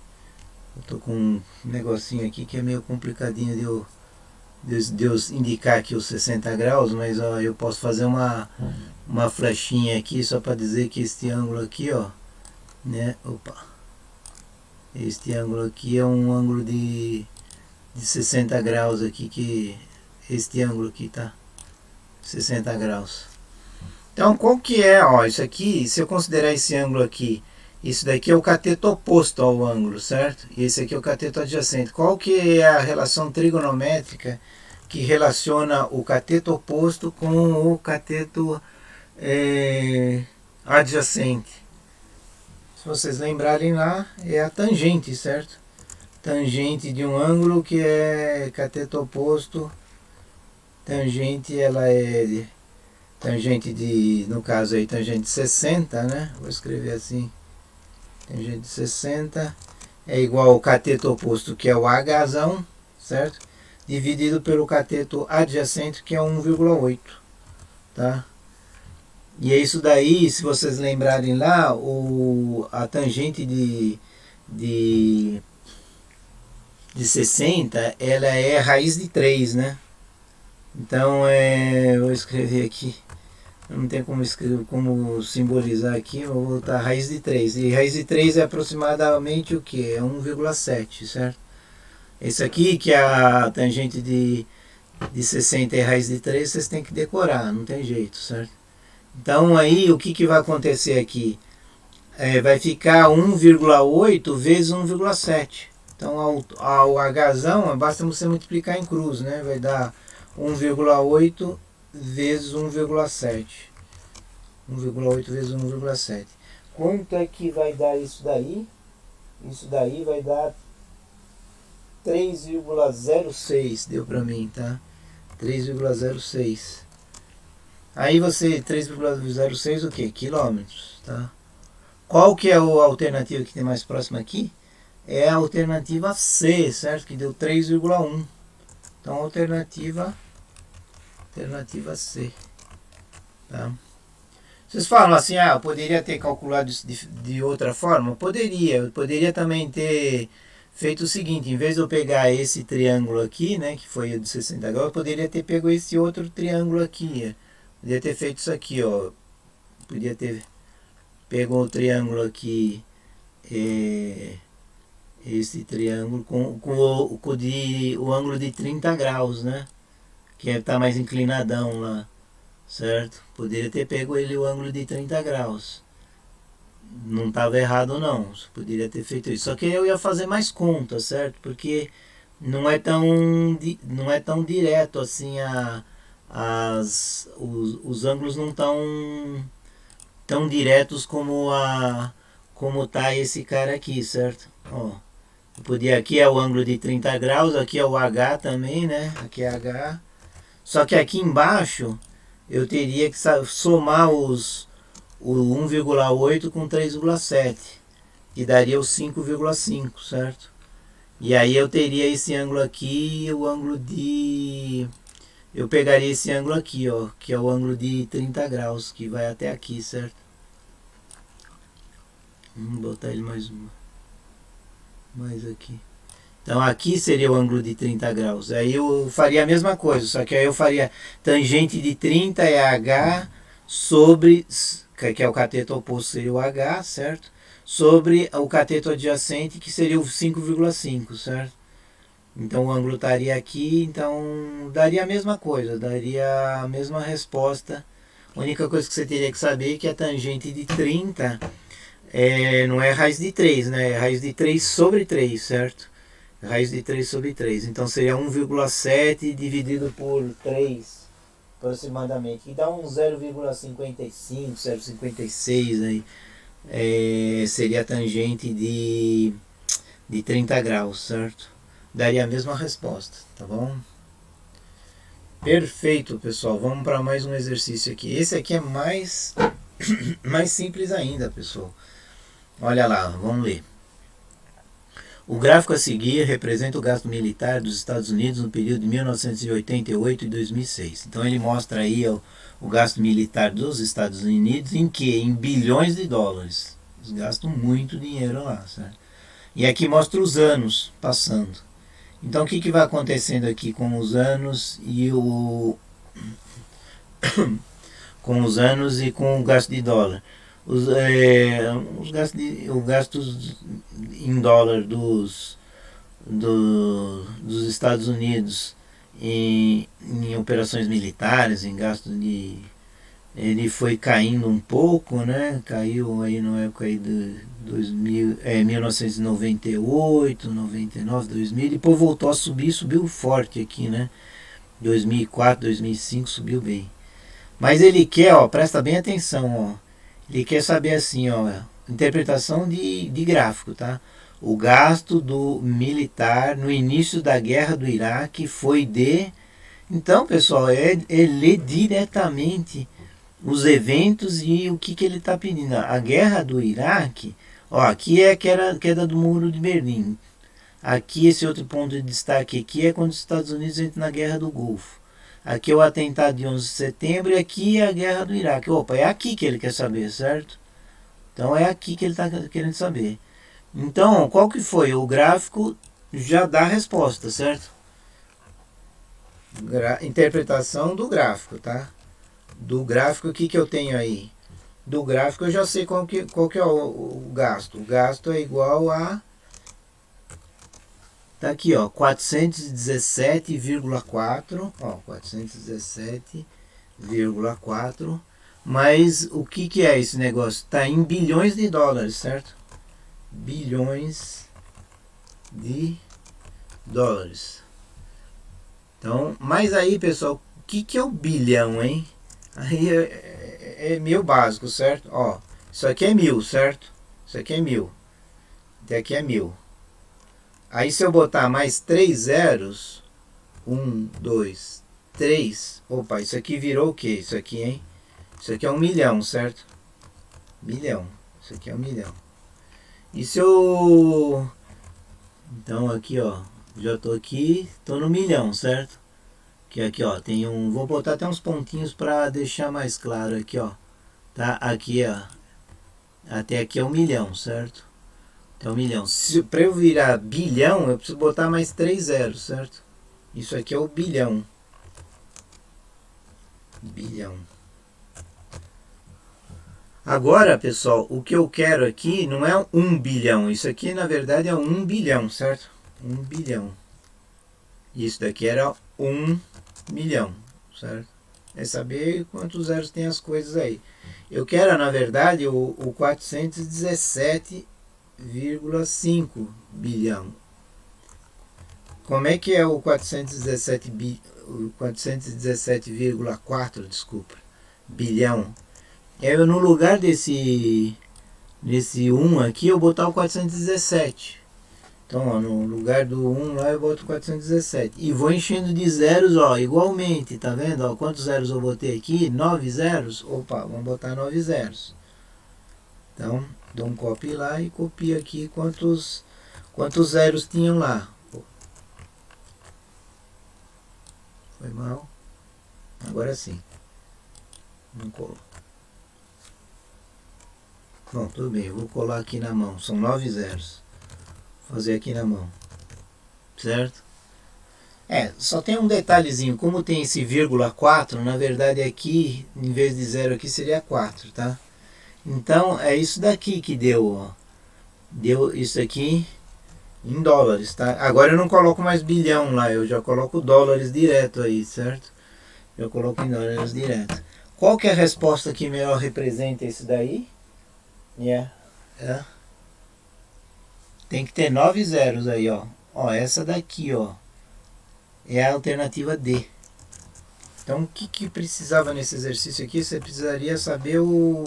Eu tô com um negocinho aqui que é meio complicadinho de eu indicar aqui os 60 graus, mas ó, eu posso fazer uma flechinha aqui só para dizer que este ângulo aqui, ó, né? Opa! Este ângulo aqui é um ângulo de 60 graus aqui, que este ângulo aqui, tá? 60 graus. Então, qual que é, ó, isso aqui, se eu considerar esse ângulo aqui, isso daqui é o cateto oposto ao ângulo, certo? E esse aqui é o cateto adjacente. Qual que é a relação trigonométrica que relaciona o cateto oposto com o cateto adjacente? Se vocês lembrarem lá, é a tangente, certo? Tangente de um ângulo que é cateto oposto. Tangente, ela é tangente de, no caso aí, tangente 60, né? Vou escrever assim. Tangente 60 é igual ao cateto oposto, que é o Hzão, certo? Dividido pelo cateto adjacente, que é 1,8, tá? E é isso daí, se vocês lembrarem lá, a tangente de 60, ela é raiz de 3, né? Então, vou escrever aqui, não tem como escrever, como simbolizar aqui, vou botar raiz de 3. E raiz de 3 é aproximadamente o que? É 1,7, certo? Esse aqui, que é a tangente de 60 e raiz de 3, vocês têm que decorar, não tem jeito, certo? Então aí o que vai acontecer aqui? Vai ficar 1,8 vezes 1,7. Então ao Hzão basta você multiplicar em cruz, né? Vai dar 1,8 vezes 1,7. 1,8 vezes 1,7. Quanto é que vai dar isso daí? Isso daí vai dar 3,06, deu pra mim, tá? 3,06. Aí você, 3,06 o que? Quilômetros, tá? Qual que é a alternativa que tem mais próxima aqui? É a alternativa C, certo? Que deu 3,1. Então, alternativa C, tá? Vocês falam assim, eu poderia ter calculado isso de outra forma? Eu poderia também ter feito o seguinte, em vez de eu pegar esse triângulo aqui, né, que foi o de 60 graus, eu poderia ter pego esse outro triângulo aqui, poderia ter feito isso aqui, ó, podia ter pego o triângulo aqui, esse triângulo com o ângulo de 30 graus, né, que está mais inclinadão lá, certo? Poderia ter pego ele o ângulo de 30 graus. Não estava errado não, poderia ter feito isso. Só que eu ia fazer mais conta, certo? Porque não é tão direto assim, os ângulos não estão tão diretos como tá esse cara aqui, certo? Ó, aqui é o ângulo de 30 graus, aqui é o H também, né? Aqui é H. Só que aqui embaixo eu teria que somar o 1,8 com 3,7, que daria o 5,5, certo? E aí eu teria esse ângulo aqui, o ângulo de... Eu pegaria esse ângulo aqui, ó, que é o ângulo de 30 graus, que vai até aqui, certo? Vamos botar ele mais aqui. Então aqui seria o ângulo de 30 graus. Aí eu faria a mesma coisa, só que aí eu faria tangente de 30 é H sobre, que é o cateto oposto, seria o H, certo? Sobre o cateto adjacente, que seria o 5,5, certo? Então o ângulo estaria aqui, então daria a mesma coisa, daria a mesma resposta. A única coisa que você teria que saber é que a tangente de 30 não é raiz de 3, né? É raiz de 3 sobre 3, certo? Raiz de 3 sobre 3. Então seria 1,7 dividido por 3, aproximadamente. E dá um 0,55, 0,56 aí. Seria a tangente de 30 graus, certo? Daria a mesma resposta, tá bom? Perfeito, pessoal. Vamos para mais um exercício aqui. Esse aqui é mais simples ainda, pessoal. Olha lá, vamos ler. O gráfico a seguir representa o gasto militar dos Estados Unidos no período de 1988 e 2006. Então ele mostra aí o gasto militar dos Estados Unidos em que? Em bilhões de dólares. Eles gastam muito dinheiro lá, certo? E aqui mostra os anos passando. Então o que vai acontecendo aqui com os anos e com o gasto de dólar? Os gastos em dólar dos Estados Unidos em operações militares, em gastos ele foi caindo um pouco, né? Caiu aí na época aí de 1998, 99, 2000, e depois voltou a subir, subiu forte aqui, né? 2004, 2005 subiu bem. Mas ele quer, presta bem atenção, ele quer saber assim, interpretação de gráfico, tá? O gasto do militar no início da guerra do Iraque foi de... Então, pessoal, é ler diretamente os eventos e o que ele está pedindo. A guerra do Iraque, ó, aqui é a queda do muro de Berlim. Aqui, esse outro ponto de destaque aqui é quando os Estados Unidos entram na guerra do Golfo. Aqui é o atentado de 11 de setembro e aqui é a guerra do Iraque. Opa, é aqui que ele quer saber, certo? Então é aqui que ele está querendo saber. Então, qual que foi? O gráfico já dá a resposta, certo? Interpretação do gráfico, tá? Do gráfico, o que eu tenho aí? Do gráfico eu já sei qual que é o gasto. O gasto é igual a... Tá aqui, ó, 417,4, ó, 417,4, mas o que é esse negócio? Tá em bilhões de dólares, certo? Bilhões de dólares. Então, mas aí, pessoal, o que é o bilhão, hein? Aí é meio básico, certo? Ó, isso aqui é 1000, certo? Isso aqui é 1000. Até aqui é 1000. Aí se eu botar mais 3 zeros, 1, 2, 3, opa, isso aqui virou o que? Isso aqui, hein? Isso aqui é 1 milhão, certo? Milhão, isso aqui é 1 milhão. E se eu... Então aqui, ó, já tô aqui, tô no milhão, certo? Que aqui, ó, tem um... Vou botar até uns pontinhos para deixar mais claro aqui, ó. Tá? Aqui, ó, até aqui é 1 milhão, certo? Então, 1 milhão. Para eu virar bilhão, eu preciso botar mais 3 zeros, certo? Isso aqui é o bilhão. Bilhão. Agora, pessoal, o que eu quero aqui não é 1 bilhão. Isso aqui, na verdade, é 1 bilhão, certo? 1 bilhão. Isso daqui era 1 milhão, certo? É saber quantos zeros tem as coisas aí. Eu quero, na verdade, o 417,5 bilhão. Como é que é o 417,4, desculpa, bilhão? Eu, no lugar desse 1 aqui, eu botar o 417. Então, ó, no lugar do 1 lá, eu boto 417. E vou enchendo de zeros, ó, igualmente, tá vendo? Ó, quantos zeros eu botei aqui? 9 zeros? Opa, vamos botar 9 zeros. Então, dou um copy lá e copio aqui quantos zeros tinham lá. Foi mal. Agora sim. Não colou. Bom, tudo bem. Eu vou colar aqui na mão. São 9 zeros. Vou fazer aqui na mão. Certo? Só tem um detalhezinho. Como tem esse vírgula 4, na verdade aqui, em vez de 0 aqui, seria 4, tá? Então, é isso daqui que deu, ó. Deu isso aqui em dólares, tá? Agora eu não coloco mais bilhão lá, eu já coloco dólares direto aí, certo? Eu coloco em dólares direto. Qual que é a resposta que melhor representa isso daí? Tem que ter 9 zeros aí, ó. Ó, essa daqui, ó, é a alternativa D. Então, o que precisava nesse exercício aqui? Você precisaria saber o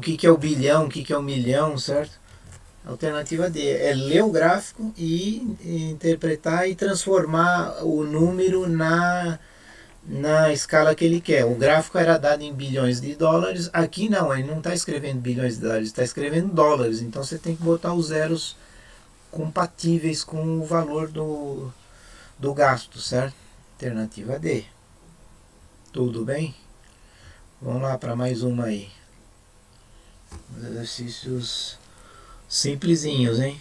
que é o bilhão, o que é o milhão, certo? Alternativa D é ler o gráfico e interpretar e transformar o número na escala que ele quer. O gráfico era dado em bilhões de dólares. Aqui não, ele não está escrevendo bilhões de dólares, está escrevendo dólares. Então você tem que botar os zeros compatíveis com o valor do gasto, certo? Alternativa D. Tudo bem? Vamos lá para mais uma aí. Os exercícios simplesinhos, hein?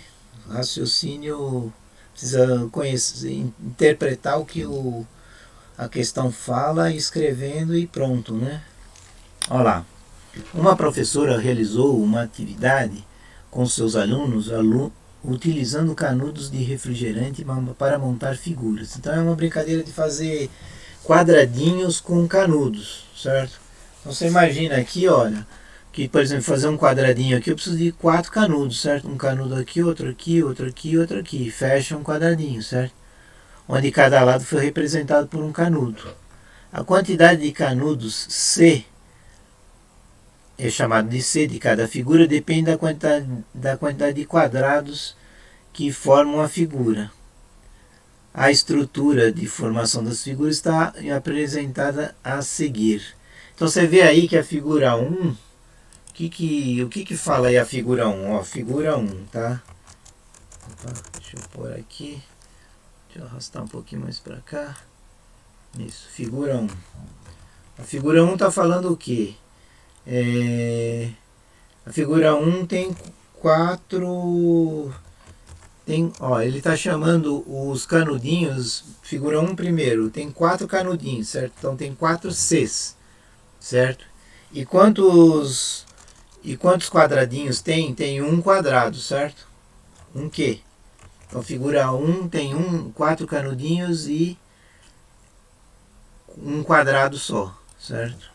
Raciocínio, precisa conhecer, interpretar o que a questão fala, escrevendo e pronto, né? Olha lá. Uma professora realizou uma atividade com seus alunos utilizando canudos de refrigerante para montar figuras. Então é uma brincadeira de fazer quadradinhos com canudos, certo? Então você imagina aqui, olha, que, por exemplo, fazer um quadradinho aqui, eu preciso de 4 canudos, certo? Um canudo aqui, outro aqui, outro aqui, outro aqui. Fecha um quadradinho, certo? Onde cada lado foi representado por um canudo. A quantidade de canudos C é chamado de C de cada figura, depende da quantidade de quadrados que formam a figura. A estrutura de formação das figuras está apresentada a seguir. Então você vê aí que a figura 1, o que fala aí a figura 1? Ó, figura 1, tá? Opa, deixa eu pôr aqui. Deixa eu arrastar um pouquinho mais para cá. Isso, figura 1. A figura 1 está falando o quê? A figura 1 tem 4... ele está chamando os canudinhos, figura 1 primeiro, tem 4 canudinhos, certo? Então tem 4 Cs, certo? E quantos quadradinhos tem? Tem um quadrado, certo? Um Q. Então figura 1 tem 4 canudinhos e um quadrado só, certo?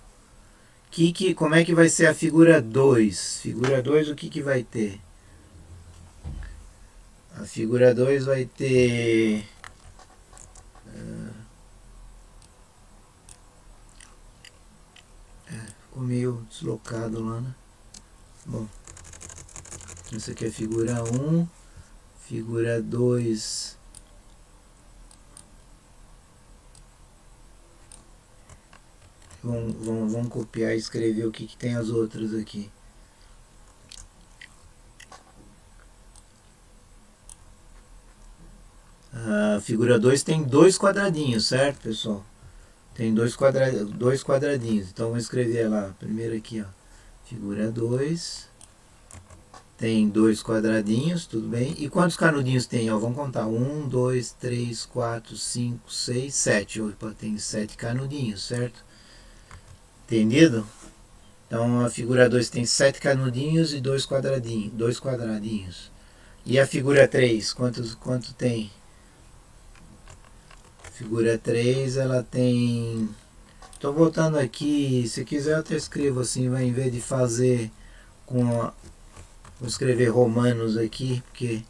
Como é que vai ser a figura 2? Figura 2 o que vai ter? A figura 2 vai ter... ficou meio deslocado lá, né? Bom, essa aqui é a figura 1. Figura 2... Vamos copiar e escrever o que tem as outras aqui. A figura 2 tem 2 quadradinhos, certo, pessoal? Tem 2 quadradinhos. Então vou escrever lá, primeiro aqui, ó. Figura 2 tem 2 quadradinhos, tudo bem? E quantos canudinhos tem? Ó, vamos contar. 1, 2, 3, 4, 5, 6, 7. Opa, tem 7 canudinhos, certo? Entendido? Então a figura 2 tem 7 canudinhos e 2 quadradinhos. E a figura 3, quanto tem? Figura 3, ela tem... Estou voltando aqui, se quiser eu até escrevo assim, vai, em vez de fazer com... Vou escrever romanos aqui, porque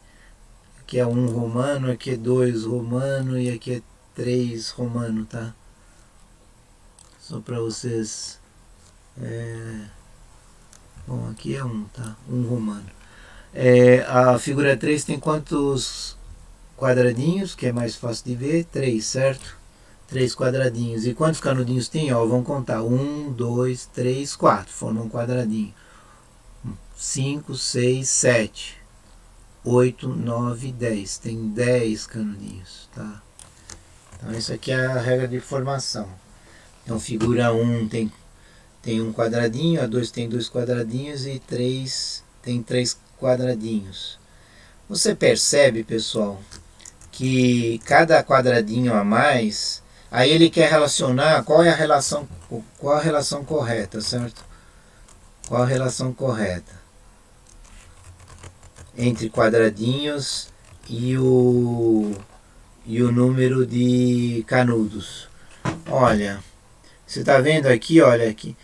aqui é 1 romano, aqui é 2 romano e aqui é 3 romano, tá? Só para vocês... Bom, aqui é 1, tá? 1 romano. A figura 3 tem quantos quadradinhos, que é mais fácil de ver? 3, certo? 3 quadradinhos. E quantos canudinhos tem? Ó, vamos contar. 1, 2, 3, 4. Formam um quadradinho. 5, 6, 7, 8, 9, 10. Tem 10 canudinhos, tá? Então isso aqui é a regra de formação. Então figura 1 tem um quadradinho, a 2 tem 2 quadradinhos e 3 tem 3 quadradinhos. Você percebe, pessoal, que cada quadradinho a mais, aí ele quer relacionar qual a relação correta, certo? Qual a relação correta entre quadradinhos e o número de canudos? Olha, você está vendo aqui, olha aqui,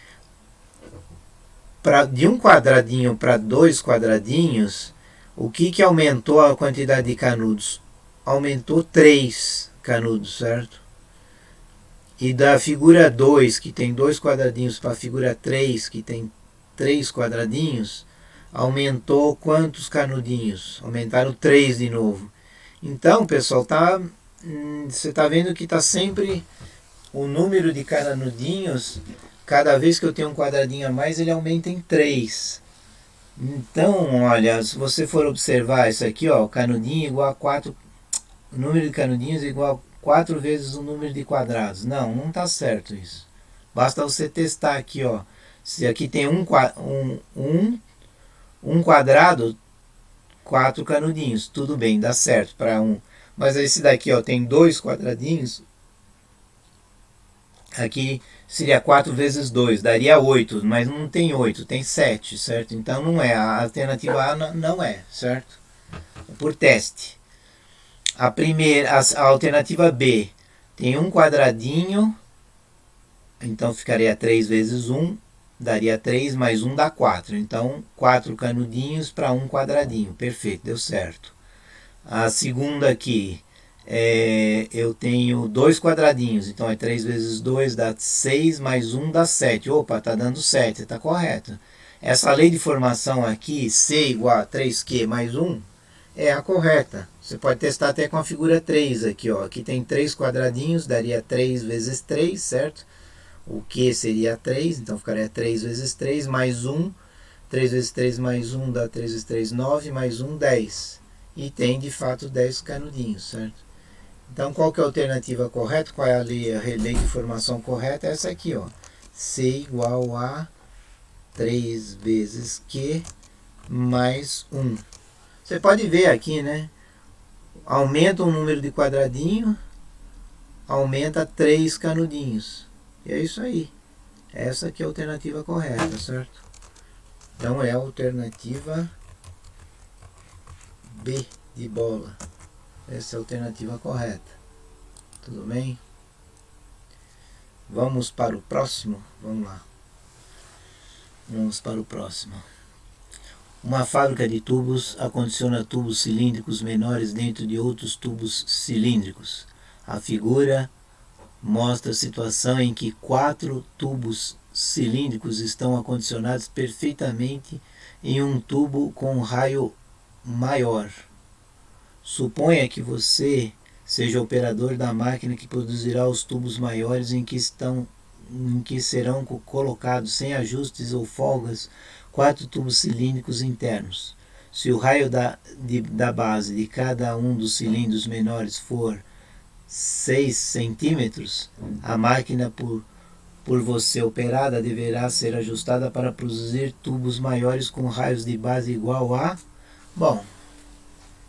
de um quadradinho para 2 quadradinhos, o que aumentou a quantidade de canudos? Aumentou 3 canudos, certo? E da figura 2, que tem 2 quadradinhos, para a figura 3, que tem 3 quadradinhos, aumentou quantos canudinhos? Aumentaram 3 de novo. Então, pessoal, você está vendo que está sempre o número de canudinhos, cada vez que eu tenho um quadradinho a mais, ele aumenta em 3. Então, olha, se você for observar isso aqui, ó, canudinho igual a 4, o número de canudinhos é igual a 4 vezes o número de quadrados. Não está certo isso. Basta você testar aqui, ó. Se aqui tem um quadrado, 4 canudinhos. Tudo bem, dá certo para 1. Mas esse daqui, ó, tem 2 quadradinhos. Aqui seria 4 vezes 2, daria 8, mas não tem 8, tem 7, certo? Então não é, a alternativa A não é, certo? Por teste. A alternativa B tem um quadradinho, então ficaria 3 vezes 1, daria 3, mais 1 dá 4. Então 4 canudinhos para um quadradinho, perfeito, deu certo. A segunda aqui, eu tenho dois quadradinhos, então é 3 vezes 2 dá 6, mais 1 dá 7. Opa, está dando 7, está correto. Essa lei de formação aqui, C igual a 3Q mais 1, é a correta. Você pode testar até com a figura 3 aqui, ó. Aqui tem 3 quadradinhos, daria 3 vezes 3, certo? O Q seria 3, então ficaria 3 vezes 3 mais 1. 3 vezes 3 mais 1 dá 3 vezes 3, 9, mais 1, 10. E tem, de fato, 10 canudinhos, certo? Então, qual que é a alternativa correta? Qual é a lei de formação correta? Essa aqui, ó. C igual a 3 vezes Q mais 1. Você pode ver aqui, né? Aumenta o número de quadradinho, aumenta 3 canudinhos. E é isso aí. Essa aqui é a alternativa correta, certo? Então é a alternativa B de bola. Essa é a alternativa correta. Tudo bem? Vamos para o próximo? Vamos lá. Vamos para o próximo. Uma fábrica de tubos acondiciona tubos cilíndricos menores dentro de outros tubos cilíndricos. A figura mostra a situação em que 4 tubos cilíndricos estão acondicionados perfeitamente em um tubo com um raio maior. Suponha que você seja o operador da máquina que produzirá os tubos maiores em que serão colocados sem ajustes ou folgas 4 tubos cilíndricos internos. Se o raio da base de cada um dos cilindros menores for 6 centímetros, a máquina por você operada deverá ser ajustada para produzir tubos maiores com raios de base igual a... Bom,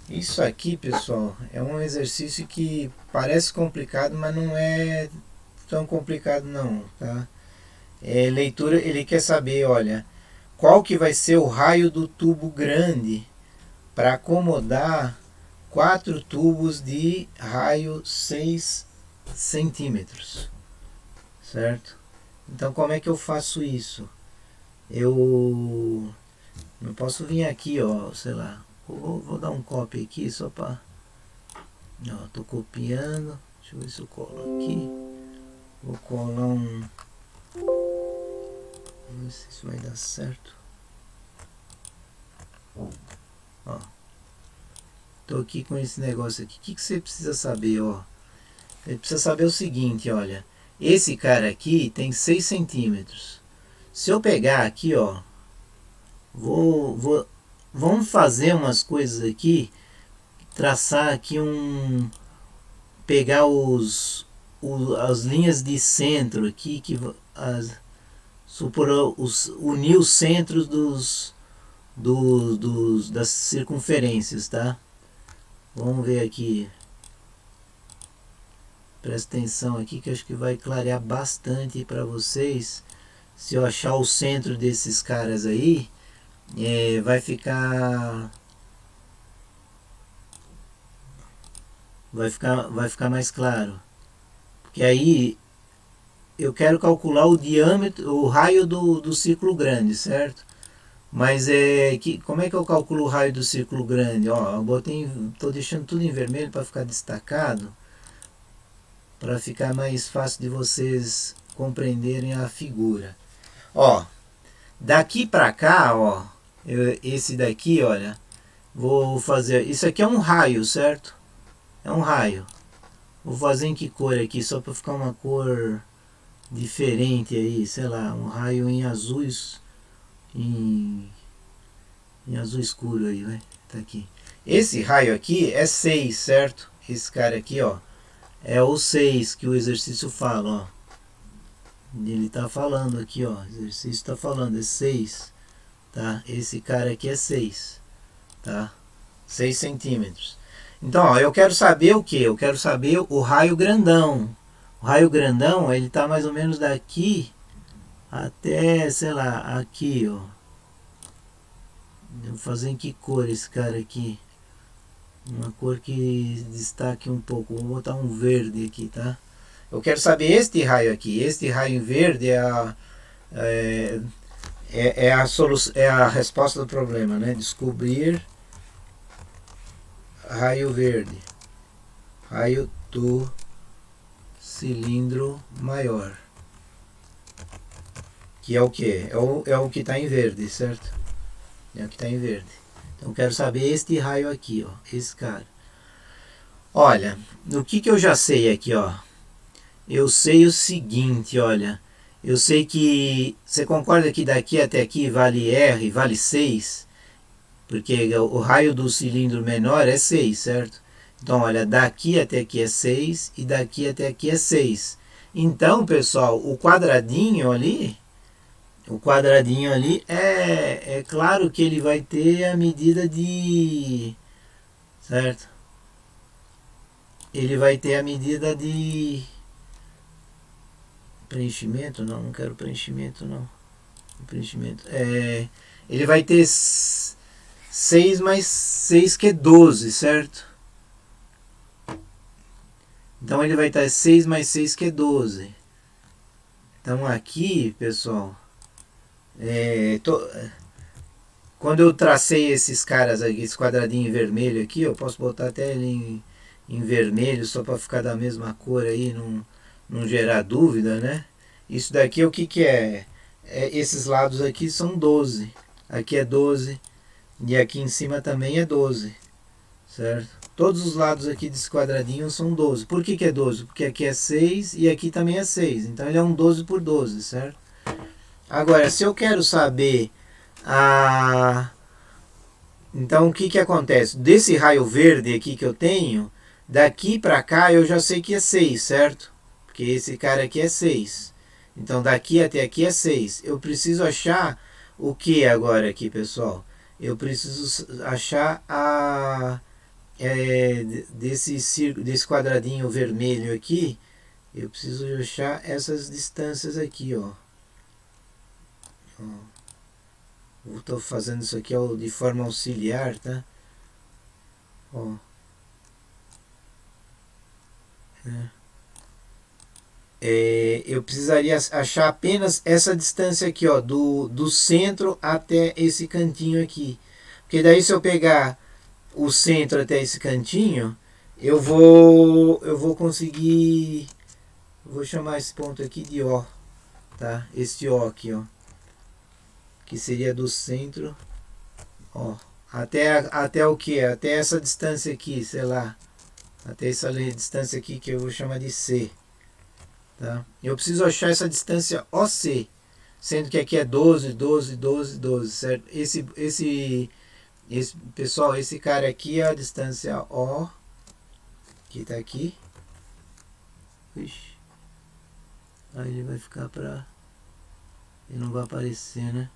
isso aqui, pessoal, é um exercício que parece complicado, mas não é tão complicado não, tá? Leitura, ele quer saber, olha, qual que vai ser o raio do tubo grande para acomodar 4 tubos de raio 6 centímetros, certo? Então, como é que eu faço isso? Eu posso vir aqui, ó, sei lá, vou dar um copy aqui só para... Estou copiando, deixa eu ver se eu colo aqui. Vou colar um... Vamos ver se isso vai dar certo. Ó, tô aqui com esse negócio aqui. O que você precisa saber, ó? Você precisa saber o seguinte, olha. Esse cara aqui tem 6 centímetros. Se eu pegar aqui, ó, vamos fazer umas coisas aqui, traçar aqui pegar as linhas de centro aqui, unir os centros das circunferências, tá? Vamos ver aqui. Presta atenção aqui que eu acho que vai clarear bastante para vocês. Se eu achar o centro desses caras aí, vai ficar mais claro. Porque aí eu quero calcular o diâmetro, o raio do círculo grande, certo? Mas como é que eu calculo o raio do círculo grande? Ó, estou deixando tudo em vermelho para ficar destacado, para ficar mais fácil de vocês compreenderem a figura. Ó, daqui para cá, ó, esse daqui, olha, vou fazer, isso aqui é um raio, certo? É um raio. Vou fazer em que cor aqui, só para ficar uma cor diferente aí, sei lá, um raio em azuis, em azul escuro aí, vai, tá aqui. Esse raio aqui é 6, certo? Esse cara aqui, ó, é o 6 que o exercício fala, ó. Ele tá falando aqui, ó, o exercício tá falando, é 6, tá? Esse cara aqui é 6, tá? 6 centímetros. Então, ó, eu quero saber o que? Eu quero saber o raio grandão. O raio grandão, ele tá mais ou menos daqui até, sei lá, aqui, ó. Eu vou fazer em que cor esse cara aqui? Uma cor que destaque um pouco. Vou botar um verde aqui, tá? Eu quero saber este raio aqui. Este raio em verde é a resposta do problema, né? Descobrir raio verde. raio do cilindro maior. Que é o que? É o que está em verde, certo? É o que está em verde. Então quero saber este raio aqui, ó, esse cara. Olha, o que eu já sei aqui, ó. Eu sei o seguinte, olha. Eu sei que... Você concorda que daqui até aqui vale R, vale 6? Porque o raio do cilindro menor é 6, certo? Então, olha, daqui até aqui é 6 e daqui até aqui é 6. Então, pessoal, o quadradinho ali é claro que ele vai ter a medida de... Certo? Ele vai ter a medida de... Preenchimento? Não, não quero preenchimento, não. Preenchimento. Ele vai ter 6 mais 6 que é 12, certo? Então ele vai estar 6 mais 6 que é 12. Então aqui, pessoal, quando eu tracei esses caras aqui, esse quadradinho vermelho aqui, eu posso botar até ele em vermelho só para ficar da mesma cor aí, não gerar dúvida, né? Isso daqui o que é? Esses lados aqui são 12. Aqui é 12 e aqui em cima também é 12, certo? Todos os lados aqui desse quadradinho são 12. Por que é 12? Porque aqui é 6 e aqui também é 6. Então ele é um 12 por 12, certo? Agora, se eu quero saber então o que acontece? Desse raio verde aqui que eu tenho, daqui para cá eu já sei que é 6, certo? Porque esse cara aqui é 6. Então daqui até aqui é 6. Eu preciso achar o que agora aqui, pessoal? Eu preciso achar desse quadradinho vermelho aqui. Eu preciso achar essas distâncias aqui, ó. Eu estou fazendo isso aqui de forma auxiliar, tá? Ó. Eu precisaria achar apenas essa distância aqui, ó, do centro até esse cantinho aqui. Porque daí se eu pegar o centro até esse cantinho, eu vou conseguir... Vou chamar esse ponto aqui de O, tá? Este O aqui, ó. Que seria do centro, ó. Até o que? Até essa distância aqui, sei lá. Até essa distância aqui que eu vou chamar de C. Tá? Eu preciso achar essa distância OC, sendo que aqui é 12, 12, 12, 12, certo? Pessoal, esse cara aqui é a distância O, que está aqui. Ixi. Aí ele vai ficar para... Ele não vai aparecer, né?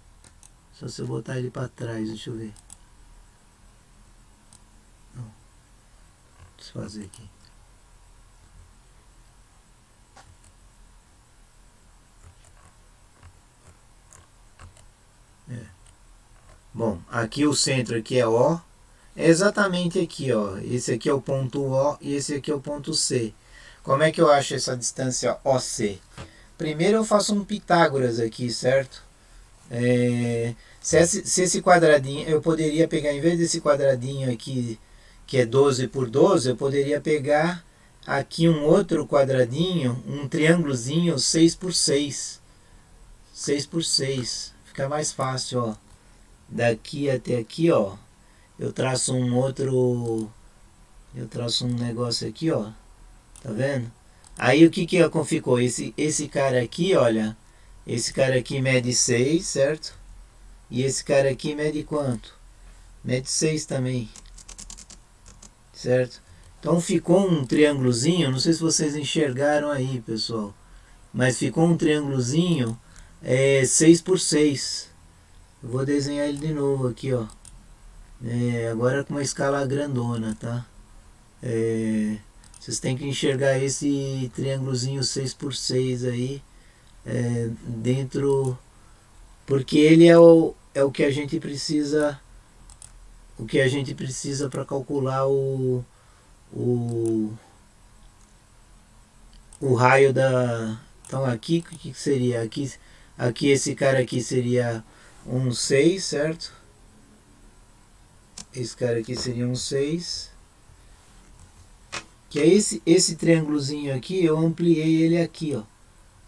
Só se eu botar ele para trás, deixa eu ver. Não. Deixa eu fazer aqui. Bom, aqui o centro aqui é O. É exatamente aqui, ó. Esse aqui é o ponto O e esse aqui é o ponto C. Como é que eu acho essa distância OC? Primeiro eu faço um Pitágoras aqui, certo? Se esse quadradinho, eu poderia pegar, em vez desse quadradinho aqui, que é 12 por 12, eu poderia pegar aqui um outro quadradinho, um triângulozinho 6 por 6. 6 por 6. Fica mais fácil, ó. Daqui até aqui, ó. Eu traço um negócio aqui, ó. Tá vendo? Aí o que ficou? Esse cara aqui, olha. Esse cara aqui mede 6, certo? E esse cara aqui mede quanto? Mede 6 também. Certo? Então ficou um triângulozinho. Não sei se vocês enxergaram aí, pessoal. Mas ficou um triângulozinho 6 por 6. Eu vou desenhar ele de novo aqui, ó. Agora com uma escala grandona, tá? Vocês têm que enxergar esse triângulozinho 6 por 6 aí dentro, porque ele é o que a gente precisa, para calcular o raio da... Então aqui o que seria? Aqui esse cara aqui seria um 6, certo? Esse cara aqui seria um 6. que é esse triângulozinho aqui, eu ampliei ele aqui, ó,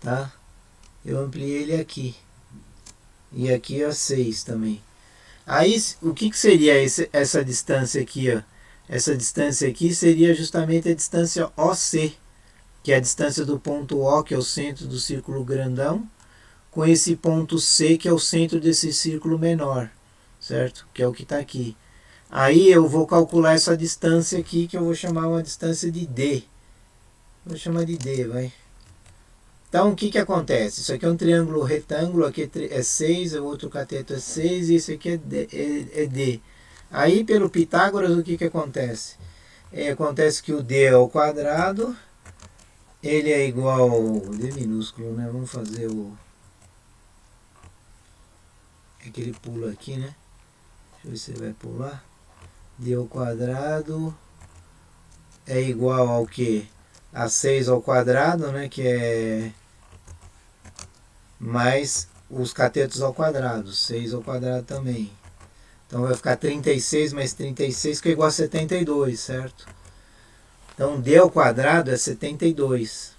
tá? Eu ampliei ele aqui. E aqui, ó, 6 também. Aí, o que seria essa distância aqui, ó? Essa distância aqui seria justamente a distância OC, que é a distância do ponto O, que é o centro do círculo grandão, com esse ponto C, que é o centro desse círculo menor, certo? Que é o que está aqui. Aí eu vou calcular essa distância aqui, que eu vou chamar uma distância de D. Vou chamar de D, vai. Então, o que acontece? Isso aqui é um triângulo retângulo, aqui é 6, o outro cateto é 6, e isso aqui é D. Aí, pelo Pitágoras, o que acontece? Acontece que o D ao quadrado, ele é igual ao D minúsculo, né? Vamos fazer o... É que ele pula aqui, né? Deixa eu ver se ele vai pular. D ao quadrado é igual ao que? A 6 ao quadrado, né? Que é mais os catetos ao quadrado. 6 ao quadrado também. Então vai ficar 36 mais 36, que é igual a 72, certo? Então D ao quadrado é 72.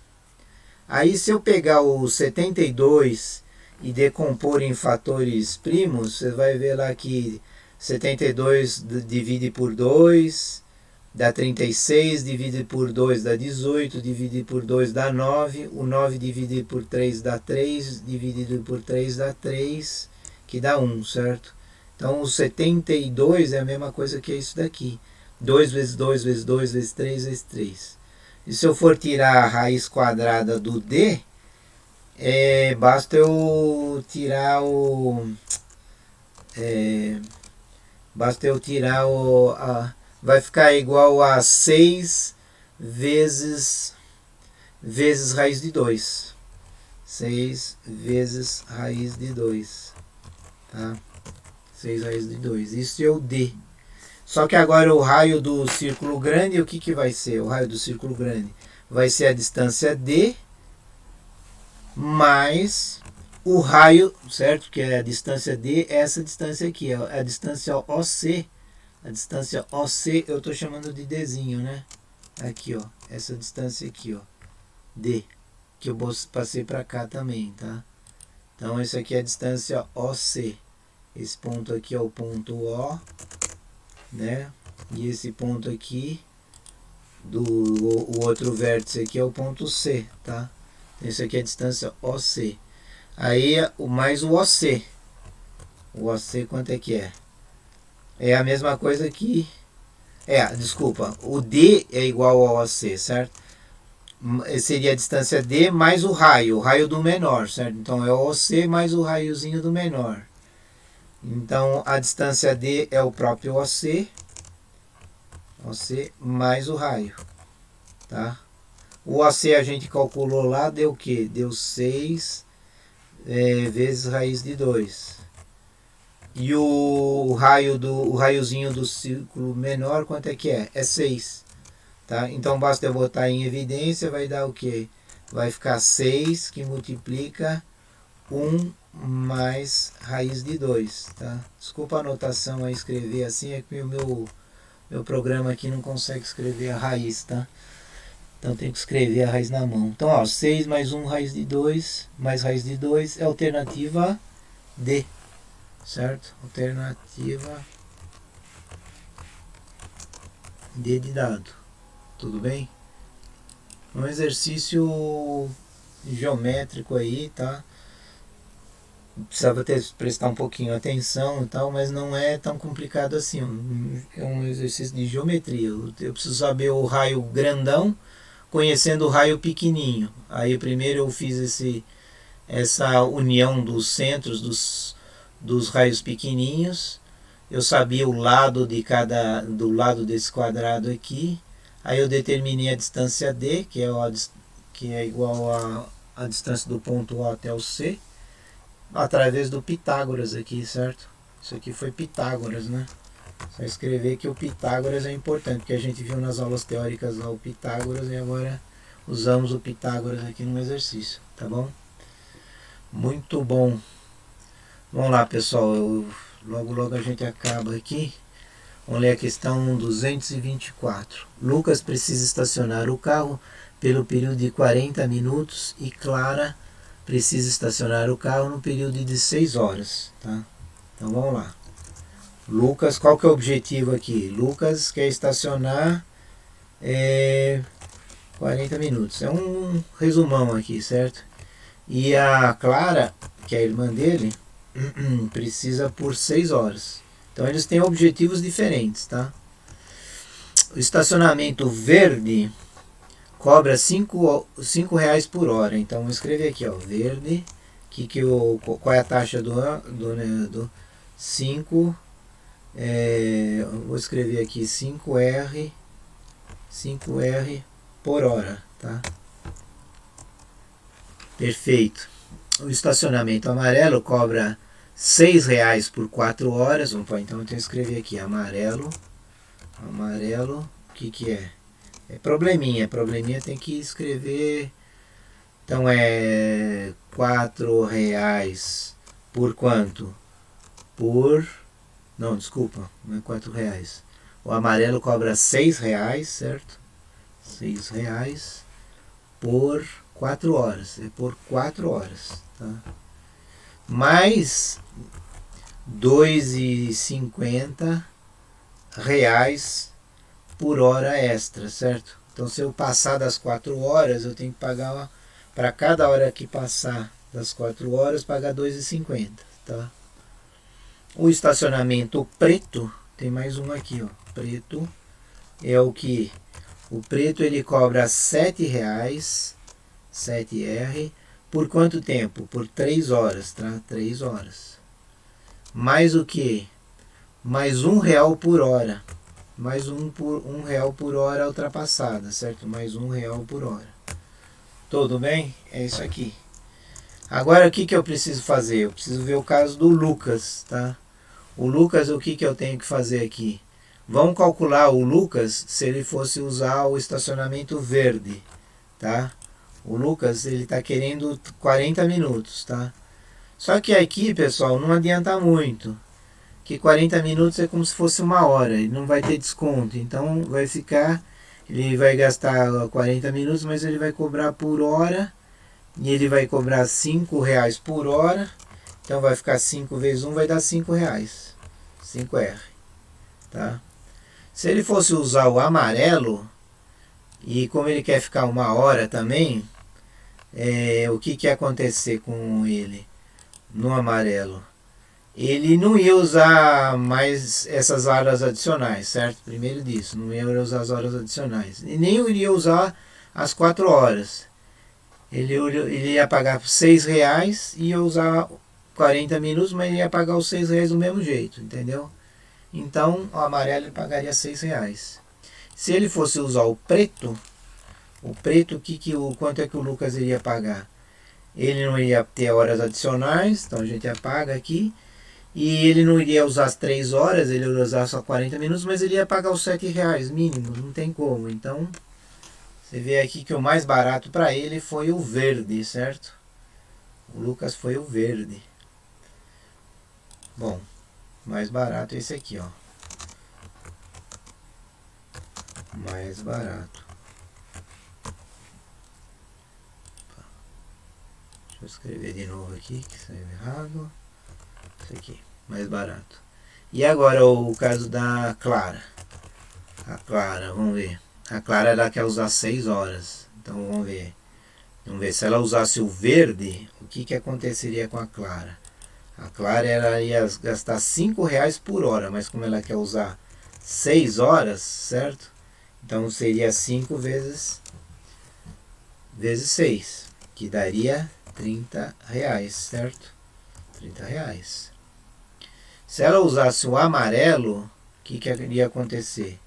Aí se eu pegar o 72 e decompor em fatores primos, você vai ver lá que 72 divide por 2, dá 36, divide por 2 dá 18, divide por 2 dá 9, o 9 dividido por 3 dá 3, dividido por 3 dá 3, que dá 1, certo? Então o 72 é a mesma coisa que isso daqui. 2 vezes 2 vezes 2 vezes 3 vezes 3. E se eu for tirar a raiz quadrada do D, basta eu tirar o... basta eu tirar o... vai ficar igual a 6 vezes raiz de 2. 6 vezes raiz de 2. Tá? 6 raiz de 2. Isso é o D. Só que agora o raio do círculo grande, o que vai ser? O raio do círculo grande vai ser a distância D mais o raio, certo? Que é a distância D, é essa distância aqui, é a distância OC. A distância OC eu estou chamando de Dzinho, né? Aqui, ó, essa distância aqui, ó, D, que eu passei para cá também, tá? Então, esse aqui é a distância OC. Esse ponto aqui é o ponto O, né? E esse ponto aqui, o outro vértice aqui é o ponto C, tá? Esse aqui é a distância OC. Aí, mais o OC. O OC quanto é que é? É a mesma coisa que... desculpa. O D é igual ao OC, certo? Seria a distância D mais o raio do menor, certo? Então, é o OC mais o raiozinho do menor. Então, a distância D é o próprio OC mais o raio, tá? O OC a gente calculou lá, deu o quê? Deu 6 vezes raiz de 2. E o raiozinho do círculo menor, quanto é que é? É 6. Tá? Então, basta eu botar em evidência, vai dar o quê? Vai ficar 6 que multiplica 1 mais raiz de 2. Tá? Desculpa a anotação a escrever assim, é que o meu programa aqui não consegue escrever a raiz, tá? Então tem que escrever a raiz na mão. Então, ó, 6 mais 1 raiz de 2 mais raiz de 2 é a alternativa D. Certo? Alternativa D de dado. Tudo bem? Um exercício geométrico aí, tá? Precisava prestar um pouquinho atenção e tal, mas não é tão complicado assim. É um exercício de geometria. Eu preciso saber o raio grandão, conhecendo o raio pequenininho. Aí primeiro eu fiz essa união dos centros dos raios pequenininhos. Eu sabia o lado do lado desse quadrado aqui. Aí eu determinei a distância D, que é igual a distância do ponto O até o C, através do Pitágoras aqui, certo? Isso aqui foi Pitágoras, né? Só escrever que o Pitágoras é importante, porque a gente viu nas aulas teóricas lá o Pitágoras e agora usamos o Pitágoras aqui no exercício, tá bom? Muito bom. Vamos lá, pessoal, logo a gente acaba aqui. Vamos ler a questão 224. Lucas precisa estacionar o carro pelo período de 40 minutos e Clara precisa estacionar o carro no período de 6 horas. Tá? Então vamos lá. Lucas, qual que é o objetivo aqui? Lucas quer estacionar 40 minutos. É um resumão aqui, certo? E a Clara, que é a irmã dele, precisa por 6 horas. Então eles têm objetivos diferentes, tá? O estacionamento verde cobra 5 reais por hora. Então vou escrever aqui, ó, verde, qual é a taxa do 5, vou escrever aqui 5R por hora, tá? Perfeito. O estacionamento amarelo cobra 6 reais por 4 horas. Vamos pôr, então eu tenho que escrever aqui amarelo, o que é? É probleminha tem que escrever. Então é 4 reais por quanto? Não, desculpa, não é 4 reais. O amarelo cobra 6 reais, certo? 6 reais por 4 horas. É por 4 horas, tá? Mais 2,50 reais por hora extra, certo? Então se eu passar das 4 horas, eu tenho que pagar, para cada hora que passar das 4 horas, pagar 2,50, tá? O estacionamento preto, tem mais um aqui, ó. Preto é o que? O preto ele cobra 7 reais, 7R, por quanto tempo? Por 3 horas, tá? 3 horas. Mais o que? Mais R$1 por hora. Mais R$1 por hora ultrapassada, certo? Mais R$1 por hora. Tudo bem? É isso aqui. Agora o que eu preciso fazer? Eu preciso ver o caso do Lucas, tá? O Lucas, o que eu tenho que fazer aqui? Vamos calcular o Lucas se ele fosse usar o estacionamento verde, tá? O Lucas, ele está querendo 40 minutos, tá? Só que aqui, pessoal, não adianta muito. Que 40 minutos é como se fosse uma hora, ele não vai ter desconto. Então vai ficar, ele vai gastar 40 minutos, mas ele vai cobrar por hora. E ele vai cobrar 5 reais por hora. Então vai ficar 5 vezes 1, vai dar 5 reais. 5R. Tá? Se ele fosse usar o amarelo, e como ele quer ficar uma hora também, o que ia acontecer com ele no amarelo? Ele não ia usar mais essas horas adicionais, certo? Primeiro disso, não ia usar as horas adicionais. E nem iria usar as 4 horas. Ele ia pagar 6 reais e ia usar 40 minutos, mas ele ia pagar os 6 reais do mesmo jeito, entendeu? Então o amarelo ele pagaria 6 reais. Se ele fosse usar o preto, quanto é que o Lucas iria pagar? Ele não iria ter horas adicionais, então a gente apaga aqui. E ele não iria usar as 3 horas, ele ia usar só 40 minutos, mas ele ia pagar os 7 reais mínimo, não tem como. Então, você vê aqui que o mais barato para ele foi o verde, certo? O Lucas foi o verde. Bom, mais barato é esse aqui, ó. Mais barato. Deixa eu escrever de novo aqui, que saiu errado. Isso aqui, mais barato. E agora o caso da Clara. A Clara, vamos ver. A Clara ela quer usar 6 horas. Então vamos ver. Vamos ver se ela usasse o verde, o que aconteceria com a Clara. A Clara ela ia gastar 5 reais por hora, mas como ela quer usar 6 horas, certo? Então seria 5 vezes 6, que daria 30 reais, certo? 30 reais. Se ela usasse o amarelo, o que iria acontecer?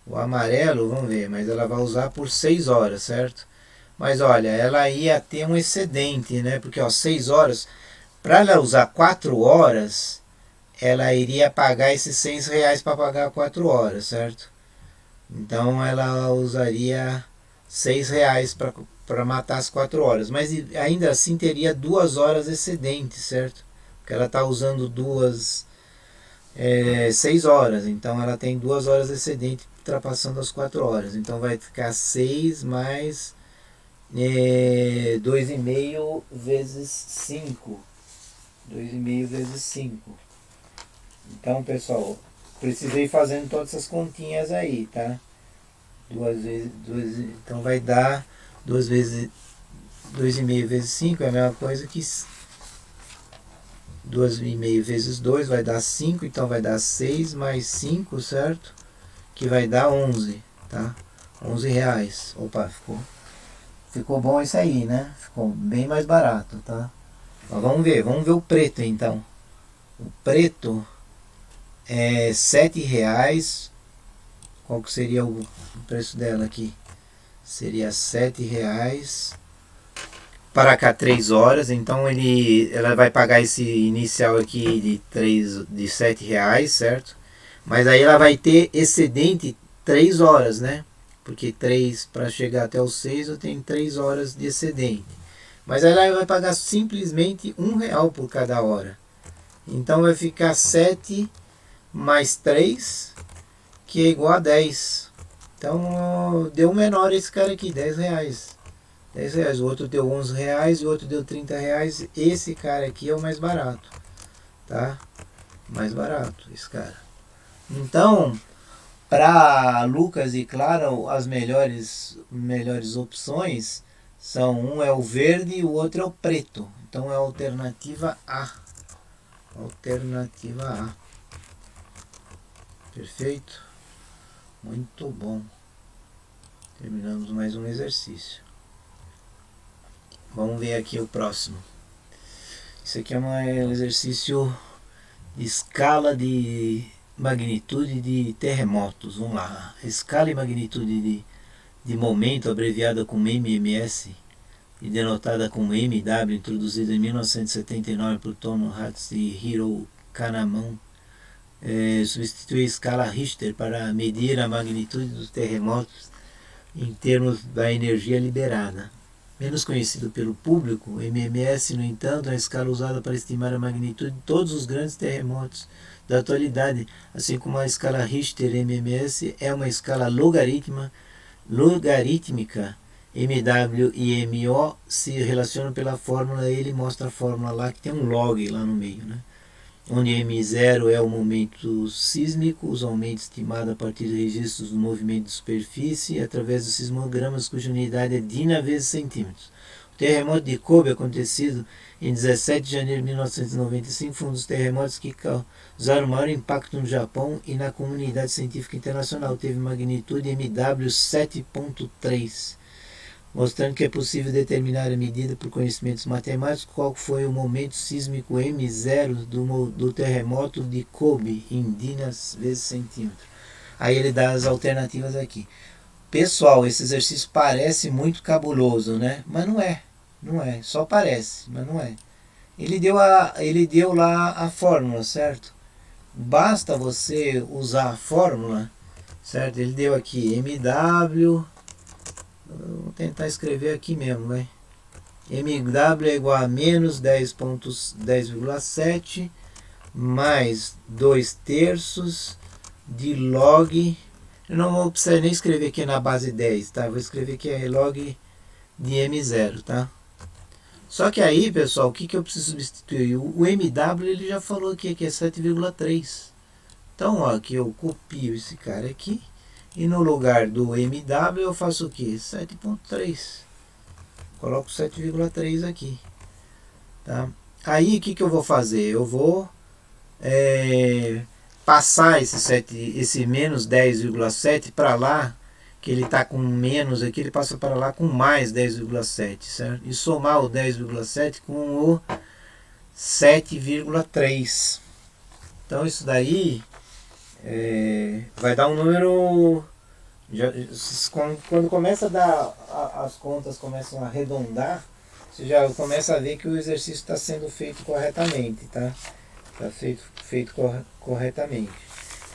O amarelo, vamos ver, mas ela vai usar por 6 horas, certo? Mas olha, ela ia ter um excedente, né? Porque ó, 6 horas, para ela usar 4 horas, ela iria pagar esses 6 reais para pagar 4 horas, certo? Então ela usaria 6 reais para matar as 4 horas. Mas ainda assim teria 2 horas excedentes, certo? Porque ela está usando 2 6 horas, então ela tem 2 horas de excedente ultrapassando as 4 horas, então vai ficar 6 mais 2,5 vezes 5. 2,5 vezes 5. Então, pessoal, precisei fazendo todas essas continhas aí, tá? 2 vezes, então vai dar 2 vezes 2,5 vezes 5 é a mesma coisa que 2,5 vezes 2 vai dar 5, então vai dar 6 mais 5, certo? Que vai dar 11, tá? 11 reais. Opa, ficou bom isso aí, né? Ficou bem mais barato, tá? Mas vamos ver o preto então. O preto é 7 reais. Qual que seria o preço dela aqui? Seria 7 reais para cá 3 horas, então ela vai pagar esse inicial aqui de 7 reais, certo? Mas aí ela vai ter excedente 3 horas, né? Porque 3 para chegar até os 6 eu tenho 3 horas de excedente. Mas aí ela vai pagar simplesmente R$1 por cada hora. Então vai ficar 7 mais 3, que é igual a 10. Então deu menor esse cara aqui, 10 reais. 10 reais, o outro deu 11 reais e o outro deu 30 reais. Esse cara aqui é o mais barato, tá? Mais barato, esse cara. Então, para Lucas e Clara, as melhores opções são, um é o verde e o outro é o preto. Então é a alternativa A. Alternativa A. Perfeito? Muito bom. Terminamos mais um exercício. Vamos ver aqui o próximo. Isso aqui é um exercício de escala de magnitude de terremotos. Vamos lá. Escala e magnitude de momento, abreviada como MMS e denotada como MW, introduzida em 1979 por Tomo Hatz e Hiro Kanamon, substitui a escala Richter para medir a magnitude dos terremotos em termos da energia liberada. Menos conhecido pelo público, MMS, no entanto, é a escala usada para estimar a magnitude de todos os grandes terremotos da atualidade, assim como a escala Richter MMS é uma escala logarítmica, MW e MO se relacionam pela fórmula, ele mostra a fórmula lá que tem um log lá no meio, né? Onde M0 é o momento sísmico, usualmente estimado a partir de registros do movimento de superfície através dos sismogramas cuja unidade é DINA vezes centímetros. O terremoto de Kobe, acontecido em 17 de janeiro de 1995, foi um dos terremotos que causaram maior impacto no Japão e na comunidade científica internacional. Teve magnitude MW 7.3. Mostrando que é possível determinar a medida por conhecimentos matemáticos qual foi o momento sísmico M0 do terremoto de Kobe em dinas vezes centímetro. Aí ele dá as alternativas aqui. Pessoal, esse exercício parece muito cabuloso, né? Mas não é. Não é. Só parece, mas não é. Ele deu lá a fórmula, certo? Basta você usar a fórmula, certo? Ele deu aqui MW... Vou tentar escrever aqui mesmo, vai. MW é igual a menos 10,7 mais 2 terços de log. Eu não vou precisar nem escrever aqui na base 10, tá? Vou escrever que é log de M0, tá? Só que aí, pessoal, o que eu preciso substituir? O MW ele já falou aqui que é 7,3. Então, ó, aqui eu copio esse cara aqui. E no lugar do MW eu faço o que? 7.3. Coloco 7,3 aqui. Tá? Aí o que eu vou fazer? Eu vou passar esse menos 10,7 para lá, que ele está com menos aqui, ele passa para lá com mais 10,7, certo? E somar o 10,7 com o 7,3. Então isso daí vai dar um número. Quando começa a dar, as contas começam a arredondar, você já começa a ver que o exercício está sendo feito corretamente, tá? Está feito corretamente.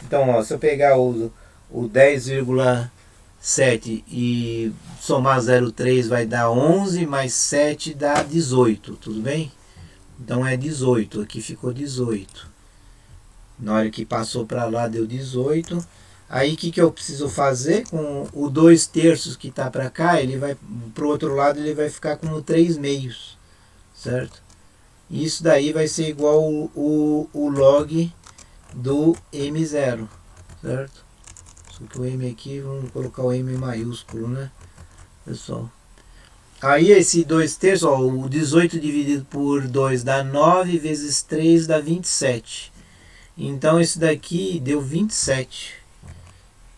Então, ó, se eu pegar o 10,7 e somar 0,3 vai dar 11, mais 7 dá 18, tudo bem? Então é 18, aqui ficou 18. Na hora que passou para lá deu 18. Aí o que eu preciso fazer? Com o 2/3 que está para cá, ele vai para o outro lado, ele vai ficar como 3/2, certo? Isso daí vai ser igual o log do M0, certo? Só que o M aqui, vamos colocar o M maiúsculo, né, pessoal? Aí esse 2/3, ó, o 18 dividido por 2 dá 9, vezes 3 dá 27. Então esse daqui deu 27.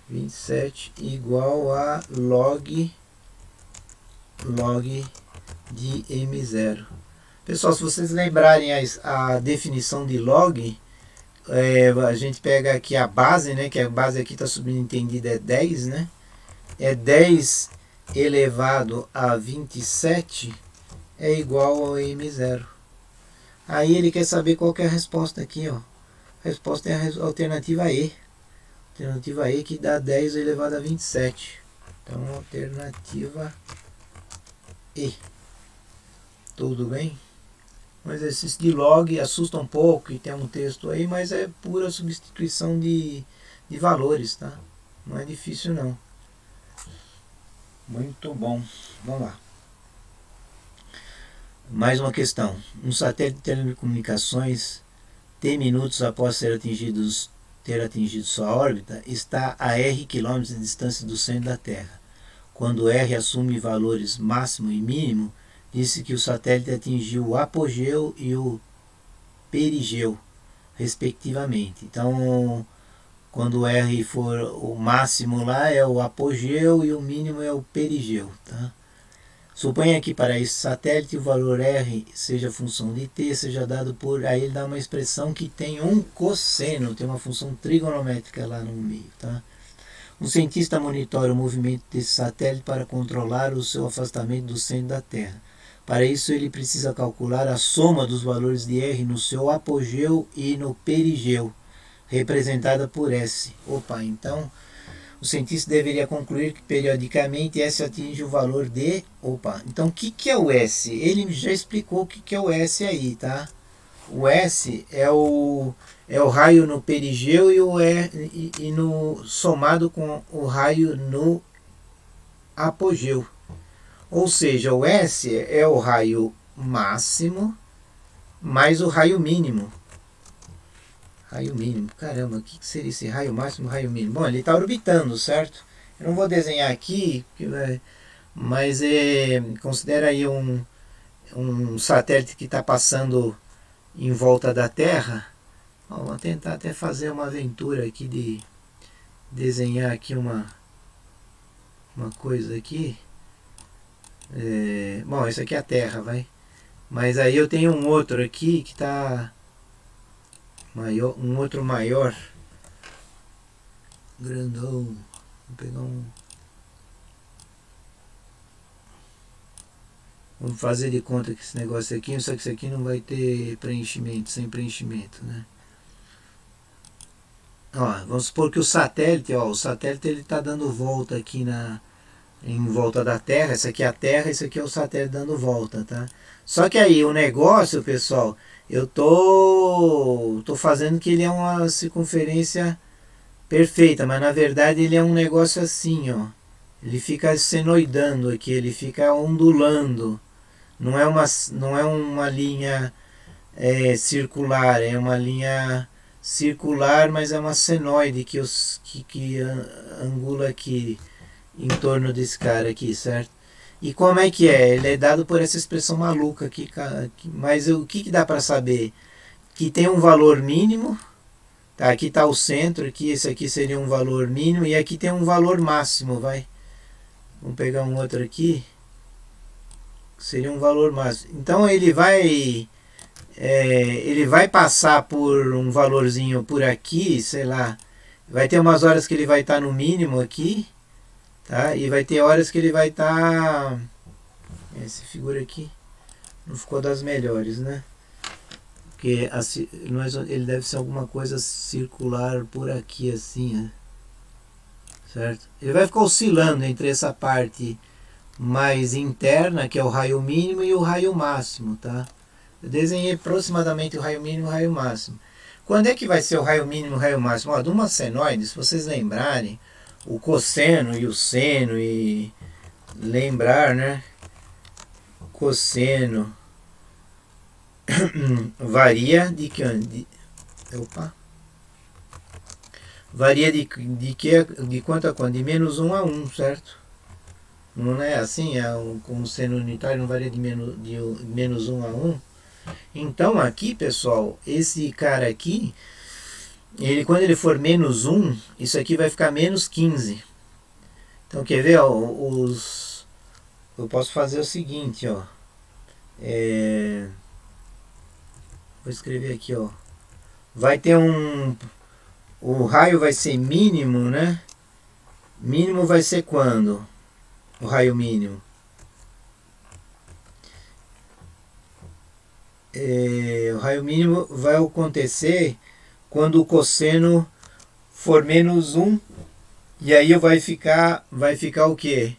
27 igual a log de M0. Pessoal, se vocês lembrarem a definição de log, a gente pega aqui a base, né, que a base aqui está subentendida é 10, né? É 10 elevado a 27 é igual ao M0. Aí ele quer saber qual que é a resposta aqui, ó. A resposta é a alternativa E. Alternativa E que dá 10 elevado a 27. Então, alternativa E. Tudo bem? Um exercício de log assusta um pouco e tem um texto aí, mas é pura substituição de valores, tá? Não é difícil não. Muito bom. Vamos lá. Mais uma questão. Um satélite de telecomunicações, T minutos após ter atingido sua órbita, está a R km de distância do centro da Terra. Quando R assume valores máximo e mínimo, disse que o satélite atingiu o apogeu e o perigeu, respectivamente. Então, quando R for o máximo lá é o apogeu e o mínimo é o perigeu, tá? Suponha que para esse satélite o valor R seja função de t, seja dado por... Aí ele dá uma expressão que tem um cosseno, tem uma função trigonométrica lá no meio, tá? Um cientista monitora o movimento desse satélite para controlar o seu afastamento do centro da Terra. Para isso ele precisa calcular a soma dos valores de R no seu apogeu e no perigeu, representada por S. Opa, então o cientista deveria concluir que periodicamente S atinge o valor de... Opa, então o que é o S? Ele já explicou o que é o S aí, tá? O S é o raio no perigeu e no somado com o raio no apogeu. Ou seja, o S é o raio máximo mais o raio mínimo. Raio mínimo, caramba, o que seria esse raio máximo e raio mínimo? Bom, ele está orbitando, certo? Eu não vou desenhar aqui, mas considera aí um satélite que está passando em volta da Terra. Vou tentar até fazer uma aventura aqui de desenhar aqui uma coisa aqui. Bom, isso aqui é a Terra, vai. Mas aí eu tenho um outro aqui que está maior, um outro maior, grandão. Vou pegar um. Vamos fazer de conta que esse negócio aqui, só que isso aqui não vai ter preenchimento, sem preenchimento, né? Ó, vamos supor que o satélite ele está dando volta aqui em volta da Terra. Essa aqui é a Terra, esse aqui é o satélite dando volta, tá? Só que aí o negócio, pessoal, eu tô fazendo que ele é uma circunferência perfeita, mas na verdade ele é um negócio assim, ó. Ele fica senoidando aqui, ele fica ondulando. Não é uma linha circular, é uma linha circular, mas é uma senoide que angula aqui em torno desse cara aqui, certo? E como é que é? Ele é dado por essa expressão maluca aqui, mas o que dá para saber? Que tem um valor mínimo, tá? Aqui está o centro, esse aqui seria um valor mínimo, e aqui tem um valor máximo, vai. Vamos pegar um outro aqui, seria um valor máximo. Então ele vai passar por um valorzinho por aqui, sei lá, vai ter umas horas que ele vai estar no mínimo aqui, tá? E vai ter horas que ele vai estar... Essa figura aqui não ficou das melhores, né? Porque ele deve ser alguma coisa circular por aqui, assim, né? Certo? Ele vai ficar oscilando entre essa parte mais interna, que é o raio mínimo, e o raio máximo, tá? Eu desenhei aproximadamente o raio mínimo e o raio máximo. Quando é que vai ser o raio mínimo e o raio máximo? Ó, de uma senoide, se vocês lembrarem, o cosseno e o seno e lembrar, né? Cosseno varia de que opa, varia de quanto a quanto? De menos 1 a 1, certo? Não é assim? Como seno unitário não varia de menos 1 a 1. Então aqui, pessoal, esse cara aqui, quando ele for menos 1, isso aqui vai ficar menos 15. Então quer ver? Ó, eu posso fazer o seguinte, ó. Vou escrever aqui, ó. Vai ter o raio vai ser mínimo, né? Mínimo vai ser quando? O raio mínimo. O raio mínimo vai acontecer quando o cosseno for menos 1. E aí vai ficar o quê?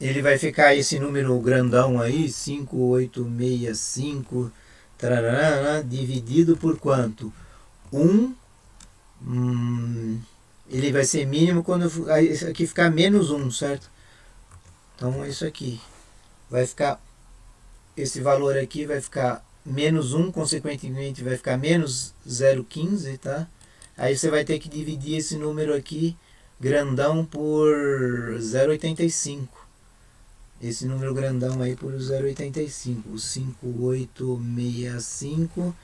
Ele vai ficar esse número grandão aí, 5865, tarará, dividido por quanto? 1. Ele vai ser mínimo quando isso aqui ficar menos 1, certo? Então isso aqui vai ficar, esse valor aqui vai ficar menos 1, consequentemente vai ficar menos 0,15, tá? Aí você vai ter que dividir esse número aqui grandão por 0,85. Esse número grandão aí por 0,85. O 5865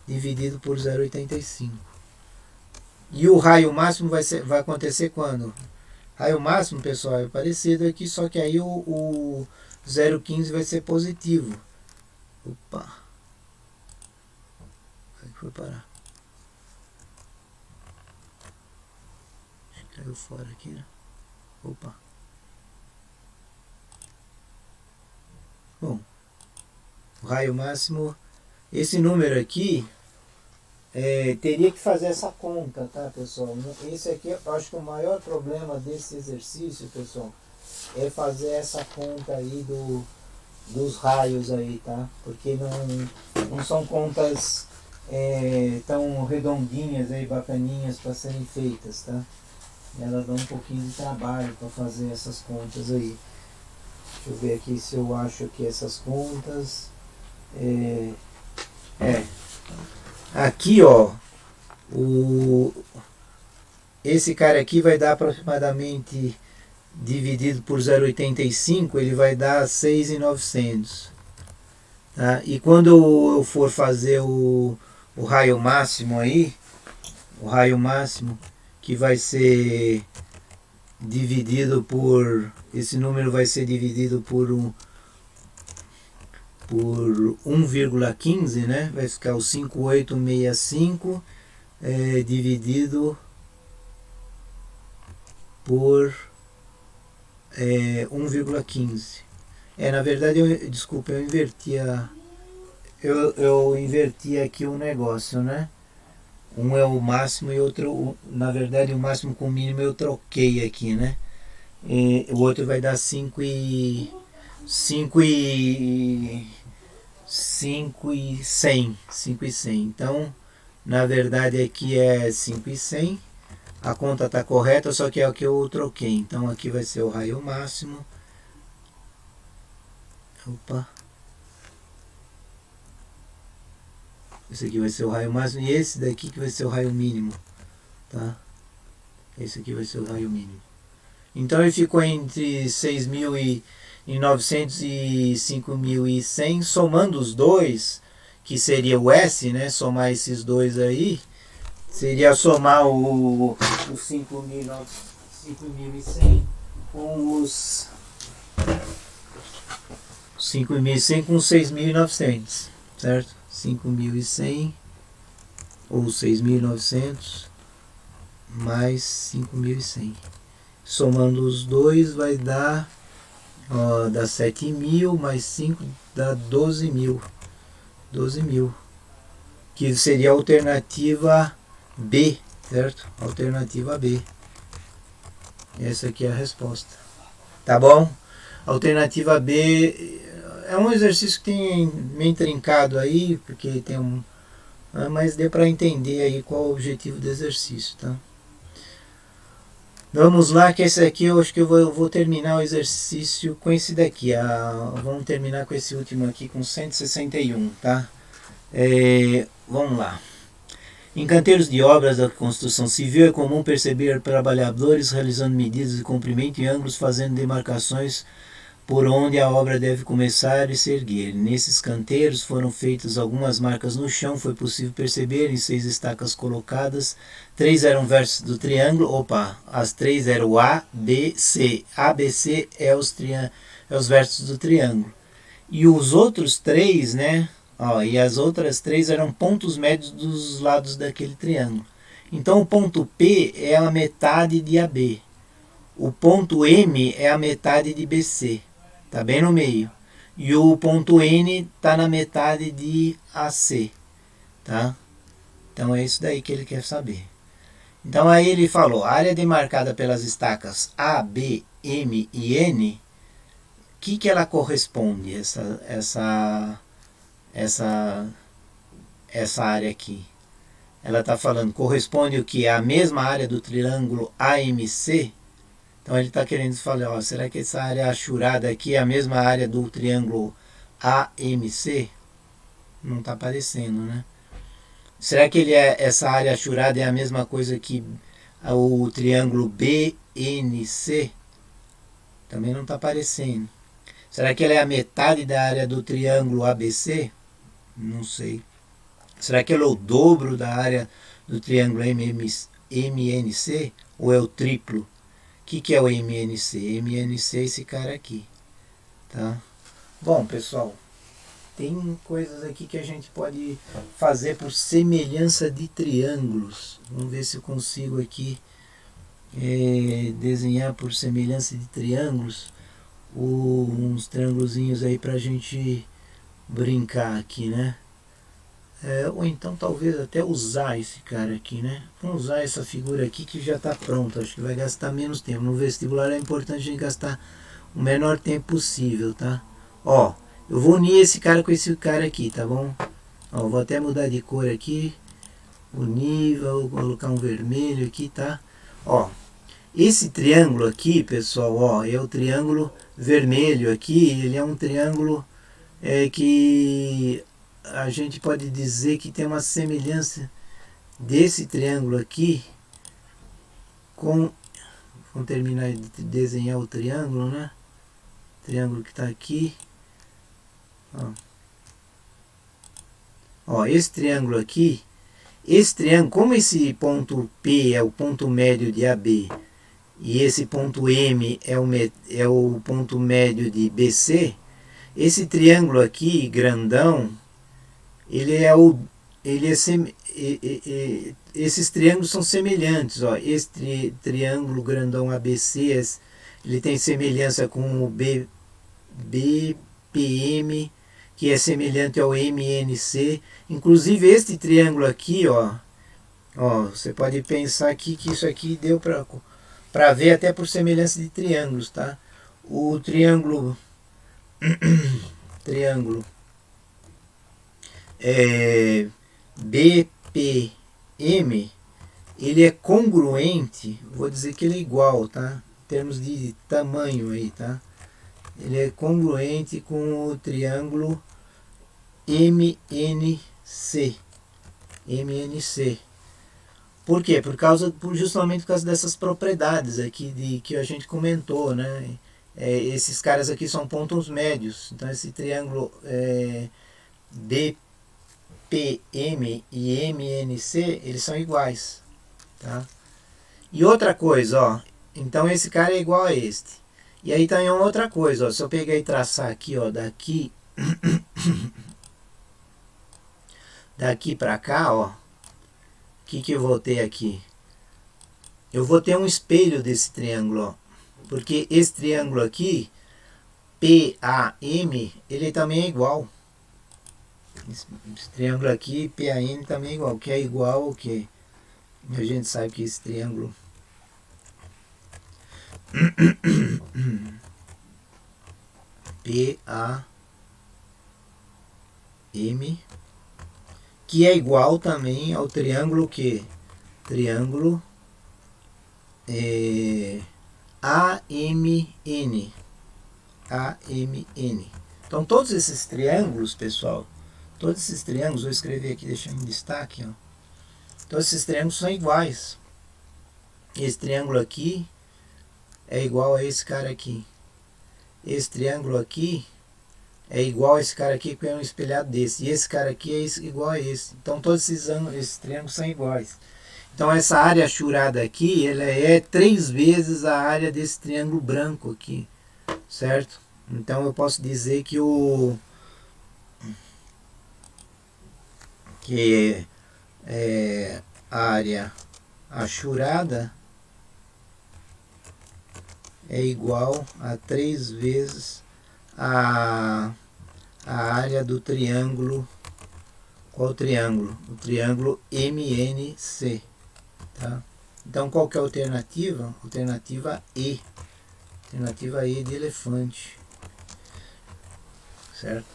dividido por 0,85. E o raio máximo vai acontecer quando? Raio máximo, pessoal, é parecido aqui, só que aí o 0,15 vai ser positivo. Opa! Onde é que foi parar? Acho que caiu fora aqui, né? Opa! Bom, o raio máximo, esse número aqui, teria que fazer essa conta, tá, pessoal? Esse aqui, eu acho que o maior problema desse exercício, pessoal, é fazer essa conta aí dos raios aí, tá? Porque não são contas tão redondinhas aí, bacaninhas para serem feitas, tá? Elas dão um pouquinho de trabalho para fazer essas contas aí. Deixa eu ver aqui se eu acho que essas contas. Aqui, ó, esse cara aqui vai dar aproximadamente, dividido por 0,85, ele vai dar 6.900. Tá? E quando eu for fazer o raio máximo aí, o raio máximo que vai ser dividido por, esse número vai ser dividido por 1,15, né? Vai ficar o 5865 dividido por 1,15. Na verdade, desculpa, eu inverti aqui o negócio, né? Um é o máximo e outro, na verdade, o máximo com o mínimo eu troquei aqui, né? O outro vai dar 5.100. 5.100. Então, na verdade, aqui é 5.100. A conta está correta, só que é o que eu troquei. Então, aqui vai ser o raio máximo. Opa. Esse aqui vai ser o raio máximo. E esse daqui que vai ser o raio mínimo. Tá? Esse aqui vai ser o raio mínimo. Então, ele ficou entre 6.900 e 5.100. Somando os dois, que seria o S, né? Somar esses dois aí. Seria somar o 5.100 com os 5.100 com 6.900, certo? 5.100 ou 6.900 mais 5.100. Somando os dois vai dar, dá 7.000 mais 5 dá 12.000. 12.000. Que seria a alternativa B, certo? Alternativa B. Essa aqui é a resposta. Tá bom? Alternativa B é um exercício que tem meio trincado aí, porque tem mas deu para entender aí qual o objetivo do exercício, tá? Vamos lá, que esse aqui eu acho que eu vou terminar o exercício com esse daqui. Vamos terminar com esse último aqui, com 161, tá? Vamos lá. Em canteiros de obras da construção civil é comum perceber trabalhadores realizando medidas de comprimento e ângulos, fazendo demarcações por onde a obra deve começar e se erguer. Nesses canteiros foram feitas algumas marcas no chão, foi possível perceber em 6 estacas colocadas. 3 eram versos do triângulo, as 3 eram A, B, C. A, B, C é os versos do triângulo. E os outros 3, né? E as outras 3 eram pontos médios dos lados daquele triângulo. Então o ponto P é a metade de AB. O ponto M é a metade de BC. Está bem no meio. E o ponto N está na metade de AC. Tá? Então é isso daí que ele quer saber. Então aí ele falou, a área demarcada pelas estacas A, B, M e N, o que ela corresponde, essa área aqui? Ela está falando, corresponde o que? A mesma área do triângulo AMC? Então ele está querendo falar, será que essa área achurada aqui é a mesma área do triângulo AMC? Não está aparecendo, né? Será que essa área achurada é a mesma coisa que o triângulo BNC? Também não está aparecendo. Será que ela é a metade da área do triângulo ABC? Não sei. Será que ela é o dobro da área do triângulo MNC? Ou é o triplo? O que é o MNC? MNC é esse cara aqui. Tá? Bom, pessoal, tem coisas aqui que a gente pode fazer por semelhança de triângulos. Vamos ver se eu consigo aqui desenhar por semelhança de triângulos uns triângulozinhos aí pra gente brincar aqui, né? Ou então talvez até usar esse cara aqui, né? Vamos usar essa figura aqui que já está pronta. Acho que vai gastar menos tempo. No vestibular é importante a gente gastar o menor tempo possível, tá? Eu vou unir esse cara com esse cara aqui, tá bom? Vou até mudar de cor aqui. Unir, vou colocar um vermelho aqui, tá? Esse triângulo aqui, pessoal, é o triângulo vermelho aqui. Ele é um triângulo que a gente pode dizer que tem uma semelhança desse triângulo aqui com... Vamos terminar de desenhar o triângulo, né? O triângulo que está aqui. Esse triângulo aqui, como esse ponto P é o ponto médio de AB e esse ponto M é o ponto médio de BC, esse triângulo aqui, grandão, esses triângulos são semelhantes. Esse triângulo grandão ABC, ele tem semelhança com o BPM, que é semelhante ao MNC. Inclusive este triângulo aqui, você pode pensar aqui que isso aqui deu para ver até por semelhança de triângulos, tá? O triângulo BPM, ele é congruente, vou dizer que ele é igual, tá? Em termos de tamanho aí, tá? Ele é congruente com o triângulo MNC. Por quê? Justamente por causa dessas propriedades aqui que a gente comentou, né? Esses caras aqui são pontos médios. Então esse triângulo BPM e MNC, eles são iguais, tá? E outra coisa, então esse cara é igual a este. E aí tem outra coisa, se eu pegar e traçar aqui, daqui para cá, o que eu vou ter aqui? Eu vou ter um espelho desse triângulo, porque esse triângulo aqui, PAM, ele também é igual. Esse triângulo aqui, PAM, também é igual. Que é igual ao que? A gente sabe que esse triângulo PAM, que é igual também ao triângulo que? Triângulo AMN. AMN. Então todos esses triângulos, pessoal, todos esses triângulos, vou escrever aqui, deixar em destaque, ó. Todos esses triângulos são iguais. Esse triângulo aqui é igual a esse cara aqui. Esse triângulo aqui é igual a esse cara aqui, que é um espelhado desse. E esse cara aqui é igual a esse. Então todos esses triângulos são iguais. Então essa área achurada aqui, ela é 3 vezes a área desse triângulo branco aqui, certo? Então eu posso dizer que a área achurada é igual a 3 vezes a área do triângulo. Qual triângulo? O triângulo MNC. Tá? Então qual que é a alternativa? Alternativa E. Alternativa E de elefante. Certo?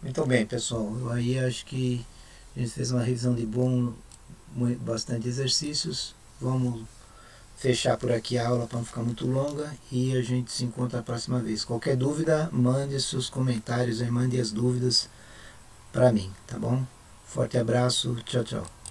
Muito bem, pessoal. Eu aí acho que a gente fez uma revisão de bastante exercícios. Vamos fechar por aqui a aula para não ficar muito longa e a gente se encontra a próxima vez. Qualquer dúvida, mande seus comentários e mande as dúvidas para mim, tá bom? Forte abraço, tchau, tchau.